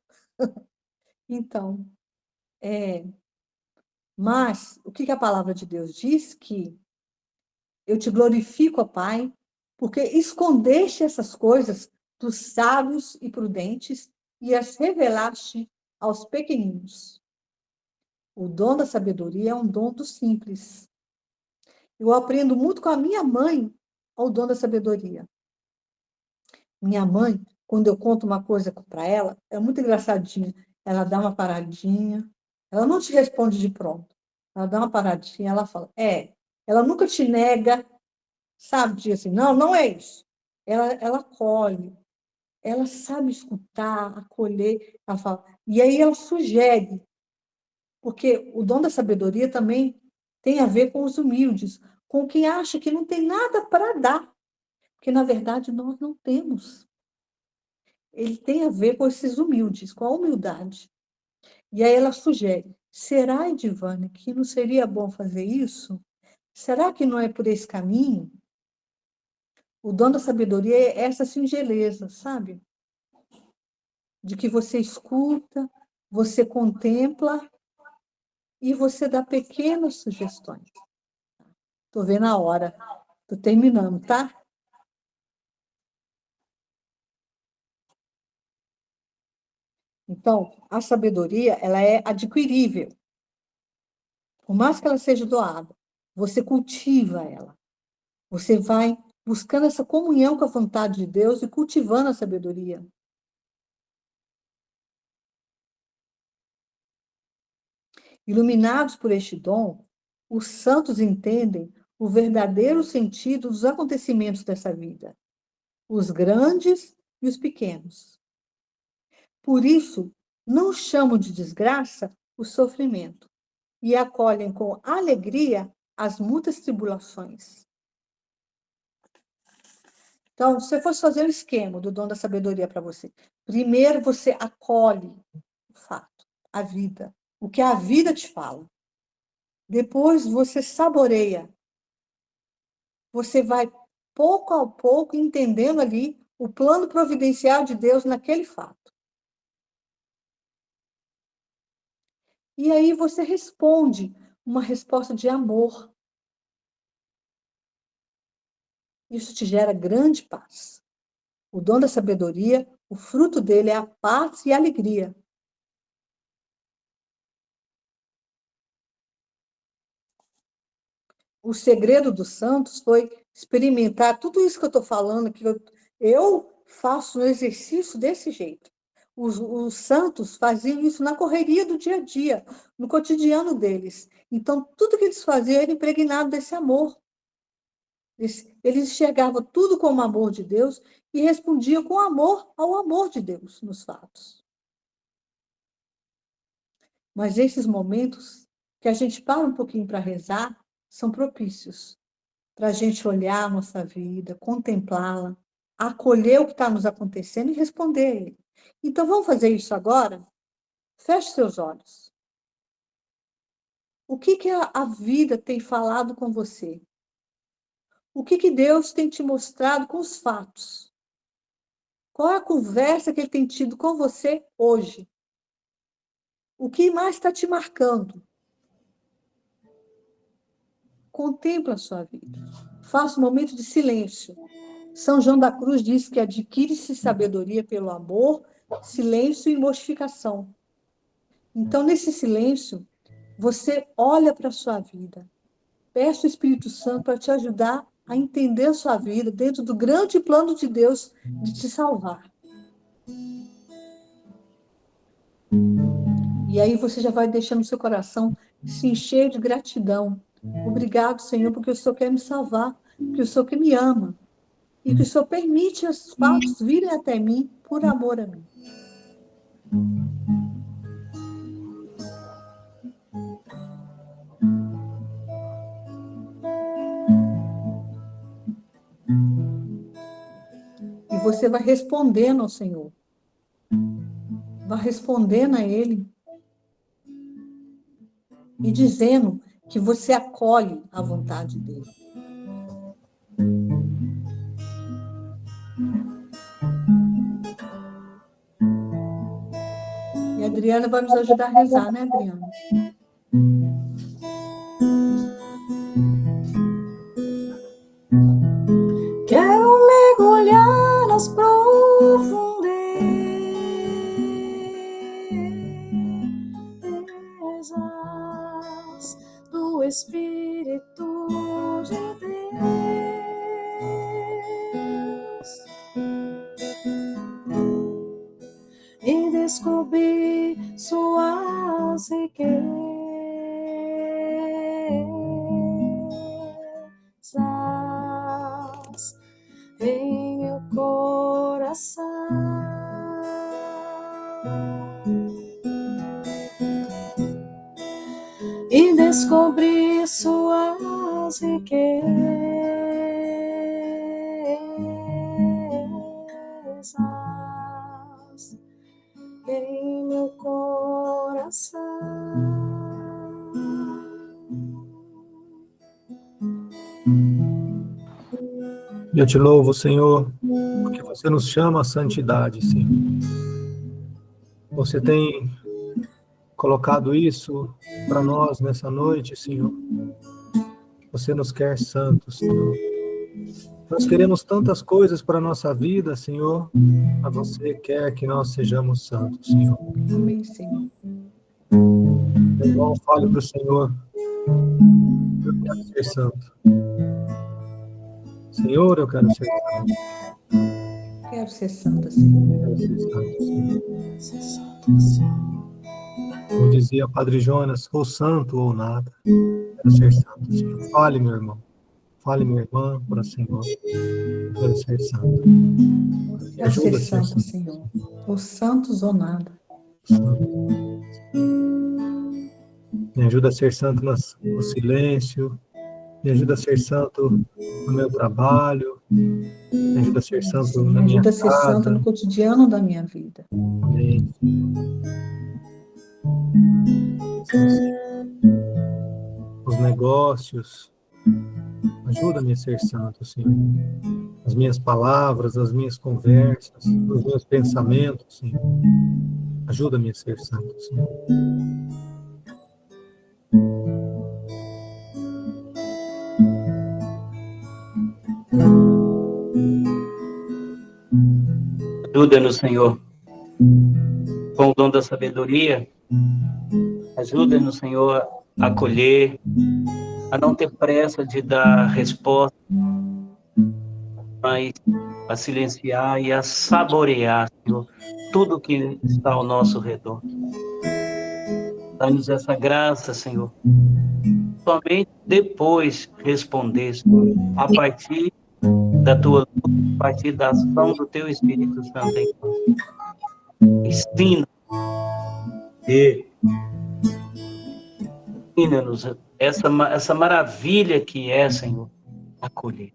Então, mas o que a palavra de Deus diz? Que eu te glorifico, ó Pai, porque escondeste essas coisas dos sábios e prudentes e as revelaste aos pequeninos. O dom da sabedoria é um dom do simples. Eu aprendo muito com a minha mãe o dom da sabedoria. Minha mãe, quando eu conto uma coisa para ela, é muito engraçadinha. Ela dá uma paradinha, ela não te responde de pronto. Ela dá uma paradinha, ela fala, ela nunca te nega, sabe, diz assim, não, não é isso. Ela acolhe, ela sabe escutar, acolher, ela fala, e aí ela sugere, porque o dom da sabedoria também tem a ver com os humildes, com quem acha que não tem nada para dar, porque na verdade nós não temos. Ele tem a ver com esses humildes, com a humildade. E aí ela sugere: será, Edivânia, que não seria bom fazer isso? Será que não é por esse caminho? O dom da sabedoria é essa singeleza, sabe? De que você escuta, você contempla e você dá pequenas sugestões. Estou vendo a hora, estou terminando, tá? Então, a sabedoria, ela é adquirível. Por mais que ela seja doada, você cultiva ela. Você vai buscando essa comunhão com a vontade de Deus e cultivando a sabedoria. Iluminados por este dom, os santos entendem o verdadeiro sentido dos acontecimentos dessa vida, os grandes e os pequenos. Por isso, não chamam de desgraça o sofrimento e acolhem com alegria as muitas tribulações. Então, se você fosse fazer um esquema do dom da sabedoria para você, primeiro você acolhe o fato, a vida, o que a vida te fala. Depois você saboreia. Você vai pouco a pouco entendendo ali o plano providencial de Deus naquele fato. E aí você responde uma resposta de amor. Isso te gera grande paz. O dom da sabedoria, o fruto dele é a paz e a alegria. O segredo dos santos foi experimentar tudo isso que eu estou falando, que eu faço no exercício desse jeito. Os santos faziam isso na correria do dia a dia, no cotidiano deles. Então, tudo que eles faziam era impregnado desse amor. Eles enxergavam tudo como amor de Deus e respondiam com amor ao amor de Deus nos fatos. Mas esses momentos que a gente para um pouquinho para rezar são propícios para a gente olhar a nossa vida, contemplá-la, acolher o que está nos acontecendo e responder a ele. Então, vamos fazer isso agora? Feche seus olhos. O que a vida tem falado com você? O que Deus tem te mostrado com os fatos? Qual é a conversa que ele tem tido com você hoje? O que mais está te marcando? Contempla a sua vida. Faça um momento de silêncio. São João da Cruz diz que adquire-se sabedoria pelo amor, silêncio e mortificação. Então, nesse silêncio, você olha para a sua vida. Peça o Espírito Santo para te ajudar a entender a sua vida dentro do grande plano de Deus de te salvar. E aí você já vai deixando seu coração se encher de gratidão. Obrigado, Senhor, porque o Senhor quer me salvar, porque o Senhor que me ama. E que o Senhor permite os fatos virem até mim por amor a mim. E você vai respondendo ao Senhor. Vai respondendo a Ele. E dizendo que você acolhe a vontade dEle. E a Adriana vai nos ajudar a rezar, né, Adriana? Quero mergulhar nas profundezas do Espírito de Deus e descobrir suas riquezas em meu coração e descobrir suas riquezas em meu coração. Eu te louvo, Senhor, porque você nos chama à santidade, Senhor. Você tem colocado isso para nós nessa noite, Senhor. Você nos quer santos, Senhor. Nós queremos tantas coisas para a nossa vida, Senhor, mas você quer que nós sejamos santos, Senhor. Amém, Senhor. Meu irmão, fale para o Senhor. Eu quero ser santo. Senhor, eu quero ser santo. Quero ser santa, Senhor. Quero ser santo, Senhor. Como dizia Padre Jonas, ou santo ou nada. Quero ser santo, Senhor. Fale, meu irmão. Fale, minha irmã, para o Senhor. Eu quero ser santo. Quero ser santa, Senhor. Ou santos ou nada. Me ajuda a ser santo no silêncio. Me ajuda a ser santo no meu trabalho. Me ajuda a ser santo na minha casa. Me ajuda a ser santa no cotidiano da minha vida. Amém. Os negócios. Ajuda-me a ser santo, Senhor. As minhas palavras, as minhas conversas, os meus pensamentos, Senhor. Ajuda-me a ser santo, Senhor. Ajuda-nos, Senhor, com o dom da sabedoria. Ajuda-nos, Senhor, a acolher, a não ter pressa de dar resposta, mas a silenciar e a saborear, Senhor, tudo que está ao nosso redor. Dá-nos essa graça, Senhor. Somente depois responder, Senhor, a partir da tua luz, a partir da ação do teu Espírito Santo em nós. Ensina e ensina-nos essa maravilha que é, Senhor, acolher.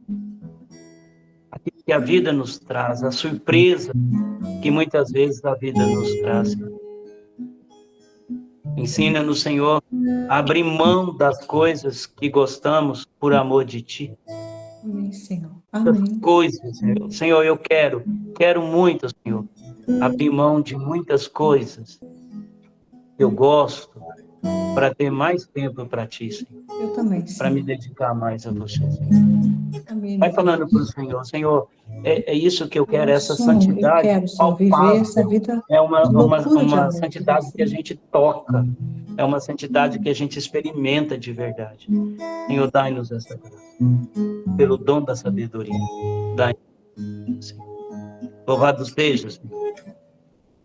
Aquilo que a vida nos traz, a surpresa que muitas vezes a vida nos traz. Ensina-nos, Senhor, a abrir mão das coisas que gostamos por amor de Ti. Amém, Senhor. Das Amém. coisas, Senhor. Senhor, eu quero muito, Senhor, abrir mão de muitas coisas que eu gosto para ter mais tempo para Ti, Senhor. Eu também, Para me Senhor. dedicar mais a você, Senhor. Amém. Vai falando para o Senhor, Senhor, é isso que eu quero, Meu essa sonho, santidade eu quero, Senhor, viver palpável. essa vida É uma de loucura de amor. santidade que a gente toca, é uma santidade que a gente experimenta de verdade. Senhor, dai-nos essa graça, pelo dom da sabedoria. Dai-nos, Senhor. Louvado seja, Senhor.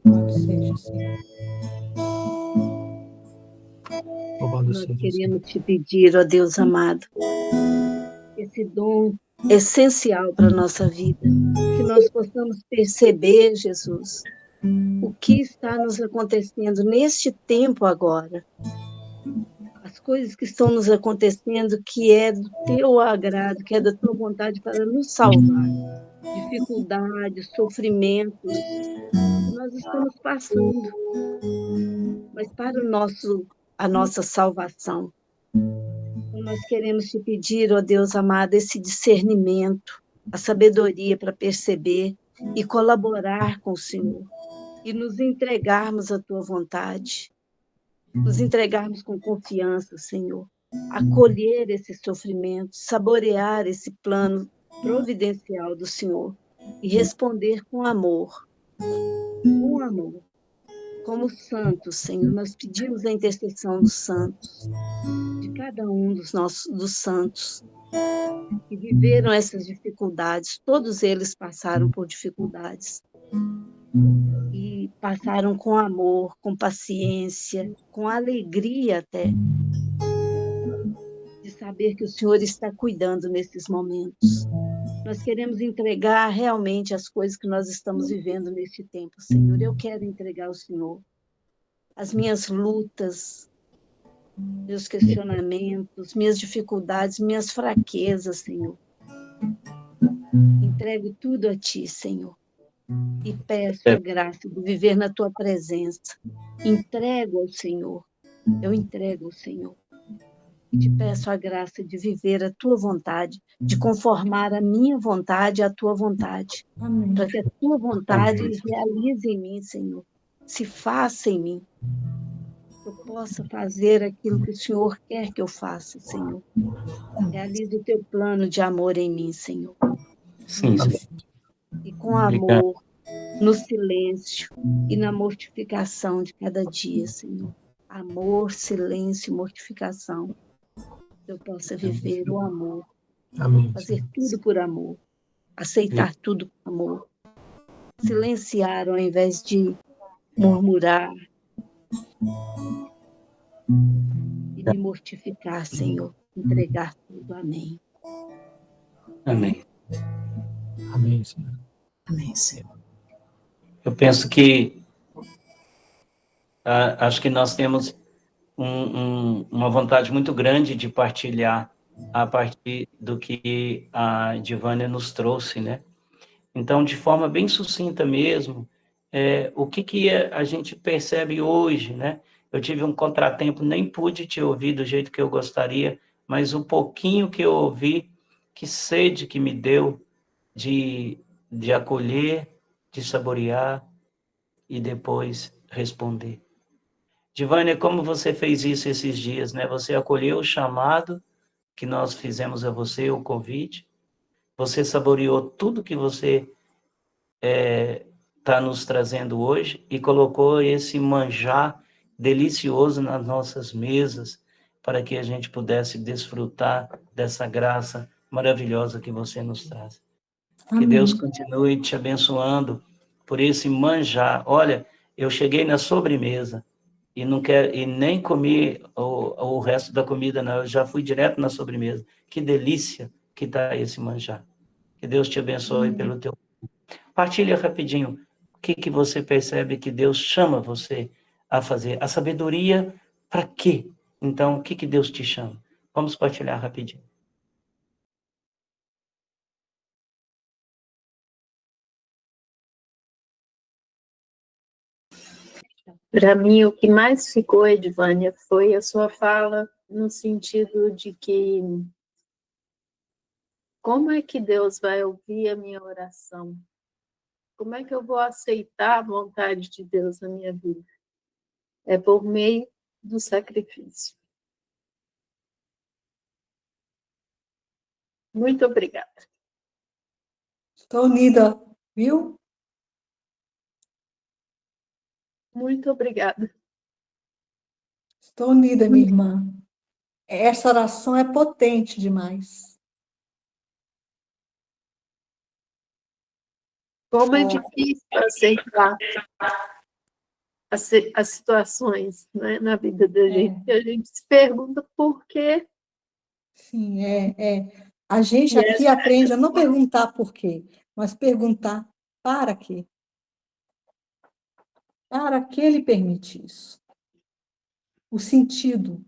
Louvado seja, Senhor. Louvado Nós seja, Senhor. queremos te pedir, ó Deus amado, esse dom essencial para a nossa vida, que nós possamos perceber, Jesus, o que está nos acontecendo neste tempo agora. As coisas que estão nos acontecendo, que é do teu agrado, que é da tua vontade para nos salvar. Dificuldades, sofrimentos, que nós estamos passando, mas para a nossa salvação. Então, nós queremos te pedir, ó Deus amado, esse discernimento, a sabedoria para perceber e colaborar com o Senhor, e nos entregarmos à tua vontade, nos entregarmos com confiança, Senhor, acolher esse sofrimento, saborear esse plano providencial do Senhor e responder com amor. Com amor. Como santos, Senhor, nós pedimos a intercessão dos santos, de cada um dos santos que viveram essas dificuldades. Todos eles passaram por dificuldades e passaram com amor, com paciência, com alegria até, de saber que o Senhor está cuidando nesses momentos. Nós queremos entregar realmente as coisas que nós estamos vivendo nesse tempo, Senhor. Eu quero entregar ao Senhor as minhas lutas, meus questionamentos, minhas dificuldades, minhas fraquezas, Senhor. Entrego tudo a Ti, Senhor. E peço a graça de viver na Tua presença. Entrego ao Senhor. Eu entrego ao Senhor. E te peço a graça de viver a Tua vontade, de conformar a minha vontade à Tua vontade. Amém. Para que a Tua vontade realize em mim, Senhor. Se faça em mim. Eu possa fazer aquilo que o Senhor quer que eu faça, Senhor. Realize o Teu plano de amor em mim, Senhor. Sim, Senhor. E com amor, no silêncio e na mortificação de cada dia, Senhor. Amor, silêncio e mortificação. Eu possa viver o amor. Amém. Fazer tudo por amor. Aceitar tudo por amor. Silenciar ao invés de murmurar. E me mortificar, Senhor. Entregar tudo. Amém. Amém. Amém, Senhor. Amém, Senhor. Eu penso que acho que nós temos uma vontade muito grande de partilhar a partir do que a Edivânia nos trouxe, né? Então, de forma bem sucinta mesmo, o que a gente percebe hoje, né? Eu tive um contratempo, nem pude te ouvir do jeito que eu gostaria, mas o pouquinho que eu ouvi, que sede que me deu de acolher, de saborear e depois responder. Edivânia, como você fez isso esses dias, né? Você acolheu o chamado que nós fizemos a você, o convite. Você saboreou tudo que você está nos trazendo hoje e colocou esse manjar delicioso nas nossas mesas para que a gente pudesse desfrutar dessa graça maravilhosa que você nos traz. Que Deus Amém. continue te abençoando por esse manjar. Olha, eu cheguei na sobremesa e não quero e nem comi o resto da comida, não. Eu já fui direto na sobremesa. Que delícia que está esse manjar. Que Deus te abençoe Amém. pelo teu. Partilha rapidinho. O que você percebe que Deus chama você a fazer? A sabedoria para quê? Então, o que Deus te chama? Vamos partilhar rapidinho. Para mim, o que mais ficou, Edvânia, foi a sua fala no sentido de que como é que Deus vai ouvir a minha oração? Como é que eu vou aceitar a vontade de Deus na minha vida? É por meio do sacrifício. Muito obrigada. Estou unida, viu? Muito obrigada. Estou unida, minha irmã. Essa oração é potente demais. Como é difícil aceitar as situações, né, na vida da gente. E a gente se pergunta por quê. Sim, A gente aqui aprende a não perguntar por quê, mas perguntar para quê. Para que ele permite isso? O sentido.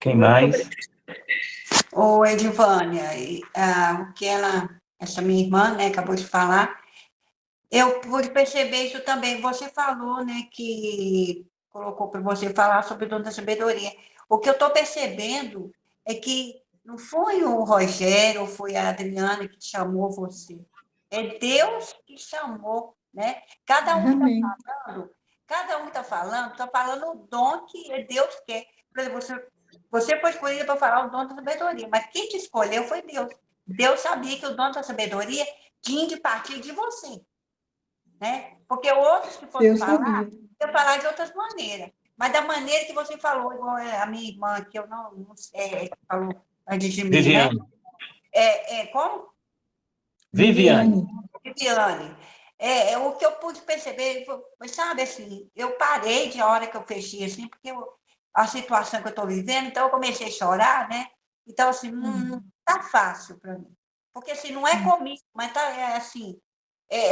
Quem mais? Ô, Edivânia, o que essa minha irmã, né, acabou de falar, eu pude perceber isso também. Você falou, né, que colocou para você falar sobre o dom da sabedoria. O que eu estou percebendo é que não foi o Rogério ou foi a Adriana que chamou você. É Deus que chamou, né? Cada um que Amém. está falando o dom que Deus quer. Por exemplo, você foi escolhida para falar o dom da sabedoria, mas quem te escolheu foi Deus. Deus sabia que o dom da sabedoria tinha de partir de você, né? Porque outros que fossem Eu sabia. iam falar de outras maneiras. Mas da maneira que você falou, igual a minha irmã, que eu não sei, que falou antes de mim, né? Viviane. Como? Viviane. Viviane. O que eu pude perceber, sabe, assim, eu parei de hora que eu fechei, assim, porque a situação que eu estou vivendo, então eu comecei a chorar, né? Então, assim, não tá fácil para mim. Porque, assim, não é comigo, mas tá, assim,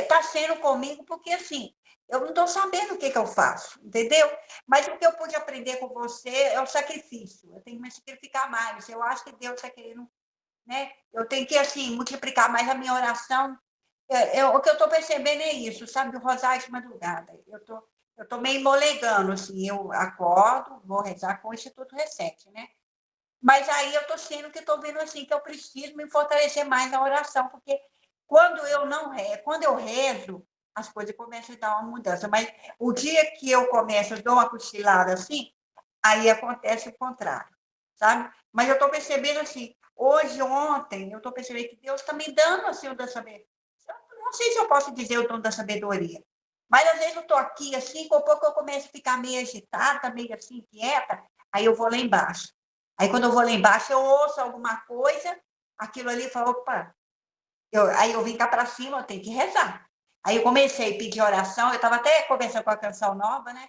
tá sendo comigo porque, assim, eu não estou sabendo o que eu faço, entendeu? Mas o que eu pude aprender com você é o sacrifício. Eu tenho que me sacrificar mais. Eu acho que Deus está querendo, né? Eu tenho que, assim, multiplicar mais a minha oração. O que eu estou percebendo é isso, sabe? O rosário de madrugada. Eu tô meio molegando, assim, eu acordo, vou rezar com o Instituto Reset, né? Mas aí eu estou sendo que estou vendo assim, que eu preciso me fortalecer mais na oração, porque quando eu rezo, as coisas começam a dar uma mudança. Mas o dia que eu começo, dou uma cochilada assim, aí acontece o contrário, sabe? Mas eu estou percebendo assim, hoje, ontem, eu estou percebendo que Deus está me dando assim o da sabedoria. Não sei se eu posso dizer o dom da sabedoria, mas às vezes eu estou aqui assim, com pouco eu começo a ficar meio agitada, meio assim, quieta, aí eu vou lá embaixo. Aí quando eu vou lá embaixo, eu ouço alguma coisa, aquilo ali fala, opa, aí eu vim cá para cima, eu tenho que rezar. Aí eu comecei a pedir oração, eu estava até conversando com a canção nova, né?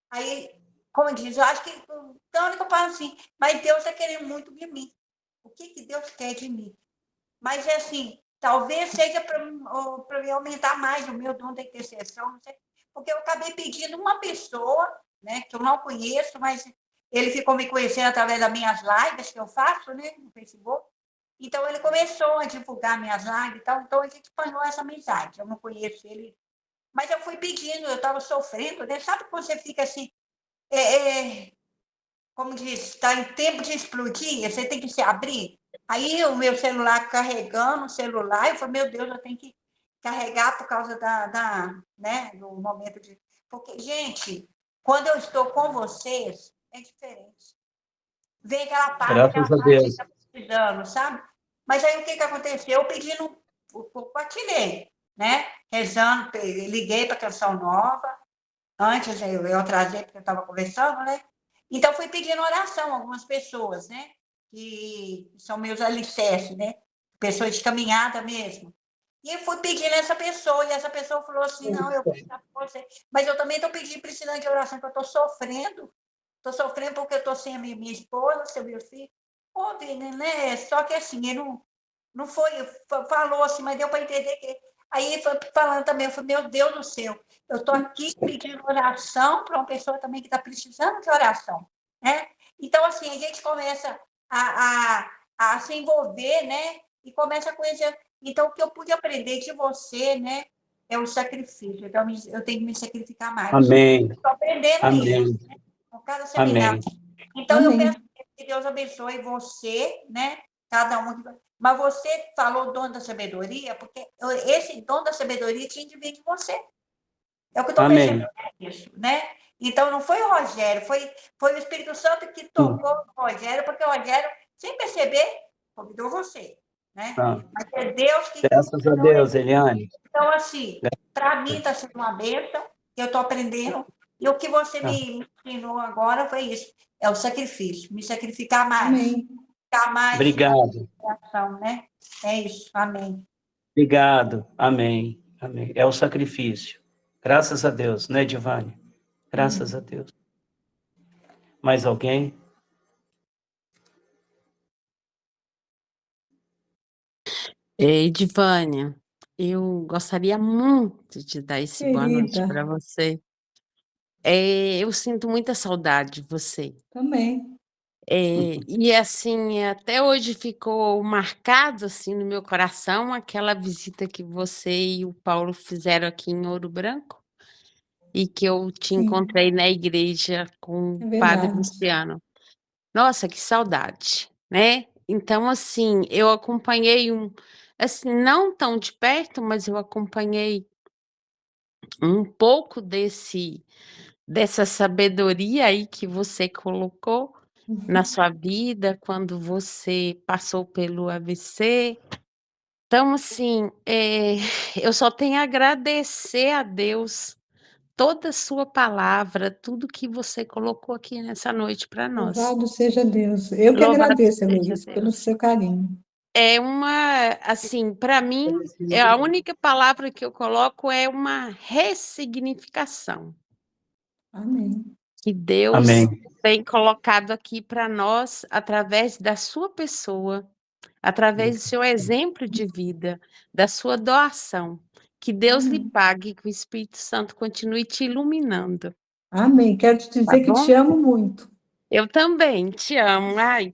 Aí, como diz, eu acho que então que eu falo assim, mas Deus está querendo muito de mim. O que Deus quer de mim? Mas é assim, talvez seja para eu aumentar mais o meu dom da intercessão, não sei, porque eu acabei pedindo uma pessoa, né, que eu não conheço, mas ele ficou me conhecendo através das minhas lives que eu faço, né, no Facebook. Então ele começou a divulgar minhas lives e tal, então a gente tornou essa amizade. Eu não conheço ele, mas eu fui pedindo, eu estava sofrendo, né? Sabe quando você fica assim, como diz, está em tempo de explodir, você tem que se abrir. Aí o meu celular carregando, o celular, eu falei, meu Deus, eu tenho que carregar por causa né, do momento de... Porque, gente, quando eu estou com vocês, é diferente. vem aquela parte, Graças a Deus. que está precisando, sabe? Mas aí o que aconteceu? Eu pedindo, compartilhei, né? Rezando, liguei para a Canção Nova, antes eu atrasei porque eu estava conversando, né? Então, fui pedindo oração a algumas pessoas, né? Que são meus alicerces, né? Pessoas de caminhada mesmo. E eu fui pedindo a essa pessoa, e essa pessoa falou assim, não, eu vou ficar com você. Mas eu também estou pedindo, precisando de oração, porque eu estou sofrendo. Estou sofrendo porque eu estou sem a minha esposa, sem meu filho. Ô, Vini, né? Só que assim, ele não foi, falou assim, mas deu para entender que... Aí, foi falando também, eu falei, meu Deus do céu, eu estou aqui pedindo oração para uma pessoa também que está precisando de oração, né? Então, assim, a gente começa a se envolver, né? E começa a conhecer. Então, o que eu pude aprender de você, né? É o sacrifício. Então, eu tenho que me sacrificar mais. Amém. Estou aprendendo Amém. isso, né? Com cada seminário. Amém. Então, Amém. eu peço que Deus abençoe você, né? Cada um. Mas você falou o dom da sabedoria, porque esse dom da sabedoria tinha de vir de você. É o que eu estou Amém. percebendo isso, né? Então, não foi o Rogério, foi o Espírito Santo que tocou o Rogério, porque o Rogério, sem perceber, convidou você, né? Ah, Mas é Deus que... graças a Deus, Eliane. Então, assim, para mim está sendo uma bênção, eu estou aprendendo, e o que você me ensinou agora foi isso, é o sacrifício, me sacrificar mais, Amém. ficar mais Obrigado. na oração, né? É isso, amém. Obrigado. Amém. Amém. É o sacrifício. Graças a Deus, né, Divane? Graças a Deus. Mais alguém? Edivânia, eu gostaria muito de dar esse boa noite Querida, para você. Eu sinto muita saudade de você. também. E assim, até hoje ficou marcado assim no meu coração aquela visita que você e o Paulo fizeram aqui em Ouro Branco e que eu te Sim, encontrei na igreja com é o Padre verdade. Luciano. Nossa, que saudade, né? Então, assim, eu acompanhei assim, não tão de perto, mas eu acompanhei um pouco dessa sabedoria aí que você colocou na sua vida quando você passou pelo AVC. Então, assim, eu só tenho a agradecer a Deus toda a sua palavra, tudo que você colocou aqui nessa noite para nós. Louvado seja Deus. Eu que Louvado agradeço, seja Heloísa, pelo Deus. seu carinho. É uma, assim, para mim, a única palavra que eu coloco é uma ressignificação Amém. que Deus Amém. tem colocado aqui para nós através da sua pessoa, através do seu exemplo de vida, da sua doação. Que Deus lhe Amém. pague, que o Espírito Santo continue te iluminando, Amém. Quero te tá dizer que bom? te amo muito. Eu também te amo. Ai,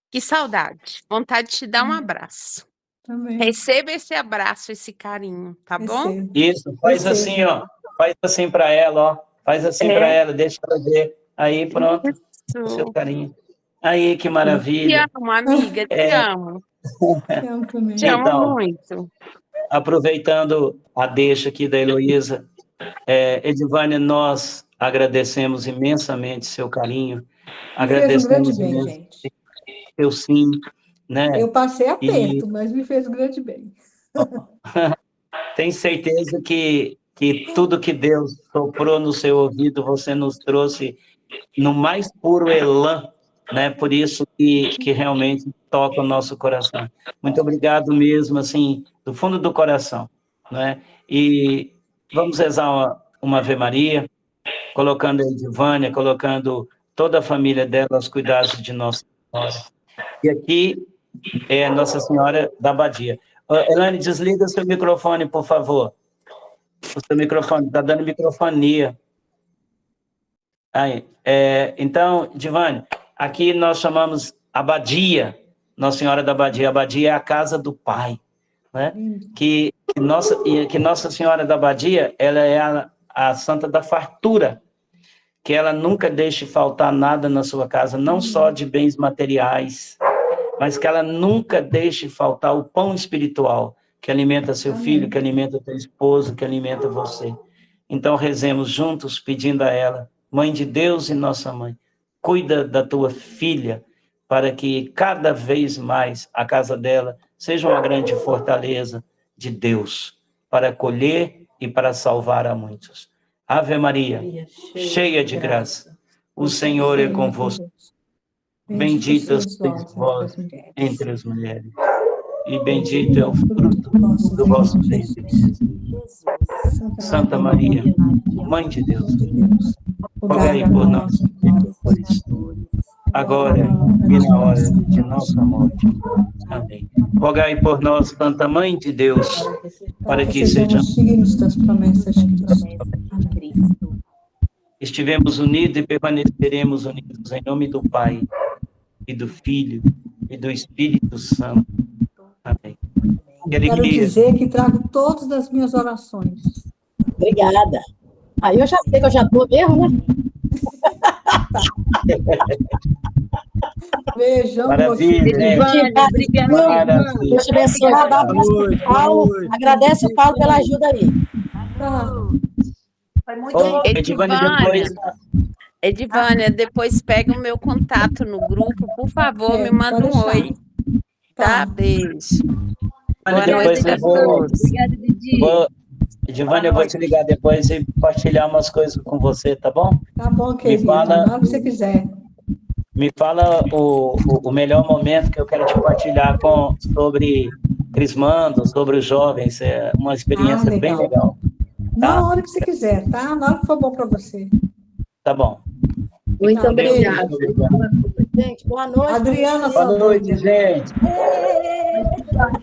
que saudade. Vontade de te dar um abraço. Também. Receba esse abraço, esse carinho, tá bom? Recebo. Isso, faz Recebo. assim, ó. Faz assim para ela, ó. Faz assim para ela, deixa ela ver. Aí, pronto, o seu Isso. carinho. Aí, que Te maravilha. amo, amiga, te amo. Te amo também. Te amo Então, muito. aproveitando a deixa aqui da Heloísa, Edivânia, nós agradecemos imensamente seu carinho, Me fez um agradecemos grande bem, imensamente gente. seu sim, né? Eu passei E aperto, mas me fez um grande bem. tenho certeza que tudo que Deus soprou no seu ouvido, você nos trouxe no mais puro elan, né? Por isso que realmente toca o nosso coração. Muito obrigado mesmo, assim, do fundo do coração, né? E vamos rezar uma Ave Maria, colocando a Edivânia, colocando toda a família dela aos cuidados de Nossa Senhora. E aqui é Nossa Senhora da Abadia. Elane, desliga seu microfone, por favor. O seu microfone, está dando microfonia. Aí, então, Divane, aqui nós chamamos Abadia, Nossa Senhora da Abadia. A Abadia é a casa do Pai, né? Que Nossa Senhora da Abadia, ela é a santa da fartura, que ela nunca deixe faltar nada na sua casa, não só de bens materiais, mas que ela nunca deixe faltar o pão espiritual, que alimenta seu filho, que alimenta teu esposo, que alimenta você. Então, rezemos juntos, pedindo a ela, Mãe de Deus e nossa Mãe, cuida da tua filha, para que cada vez mais a casa dela seja uma grande fortaleza de Deus, para acolher e para salvar a muitos. Ave Maria, cheia de graça, o Senhor é convosco. Bendita sois vós entre as mulheres, e bendito é o fruto do vosso ventre. Santa Maria, Mãe de Deus, rogai por nós, pecadores, agora e na hora de nossa morte. Amém. Rogai por nós, Santa Mãe de Deus, para que sejamos dignos das promessas de Cristo. estivemos unidos e permaneceremos unidos em nome do Pai, e do Filho, e do Espírito Santo. Amém. Que Quero alegria. dizer que trago todas as minhas orações. Obrigada. Aí eu já sei que eu já estou mesmo, né? Beijão, Maravilha, né? Obrigada. Deus te abençoe. Um abraço pro Paulo. Agradece o Paulo pela ajuda aí. Foi muito Ô, bom. Edivane, depois... Edivânia, depois pega o meu contato no grupo, por favor, me manda um oi. Tá? Beijo. Boa Depois noite a eu vou... todos. Obrigada, Didi. Edivane, eu vou te ligar depois e compartilhar umas coisas com você, tá bom? Tá bom, querido. fala- Na hora que você quiser. Me fala o melhor momento que eu quero te compartilhar sobre Crismando, sobre os jovens. É uma experiência legal. bem legal. Na hora que você quiser, tá? Na hora que for bom para você. Tá bom. Muito Tá, obrigada. Gente, boa noite. Adriana Boa noite, Saldanha. gente.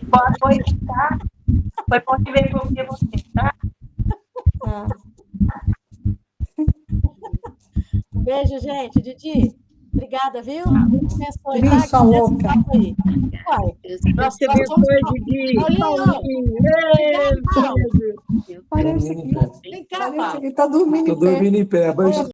Boa noite, tá? Foi bom te ver com você, tá? Tá. Beijo, gente. Didi, obrigada, viu? Deus abençoe, Cris, tá? sua Agradece louca. o papo aí. Uai, Deus te nós somos abençoe, Didi. Paulinho. Vem cá, Paulo. Parece que, Vem cá, parece Paulo. que tá dormindo Tô em pé. dormindo em pé, mas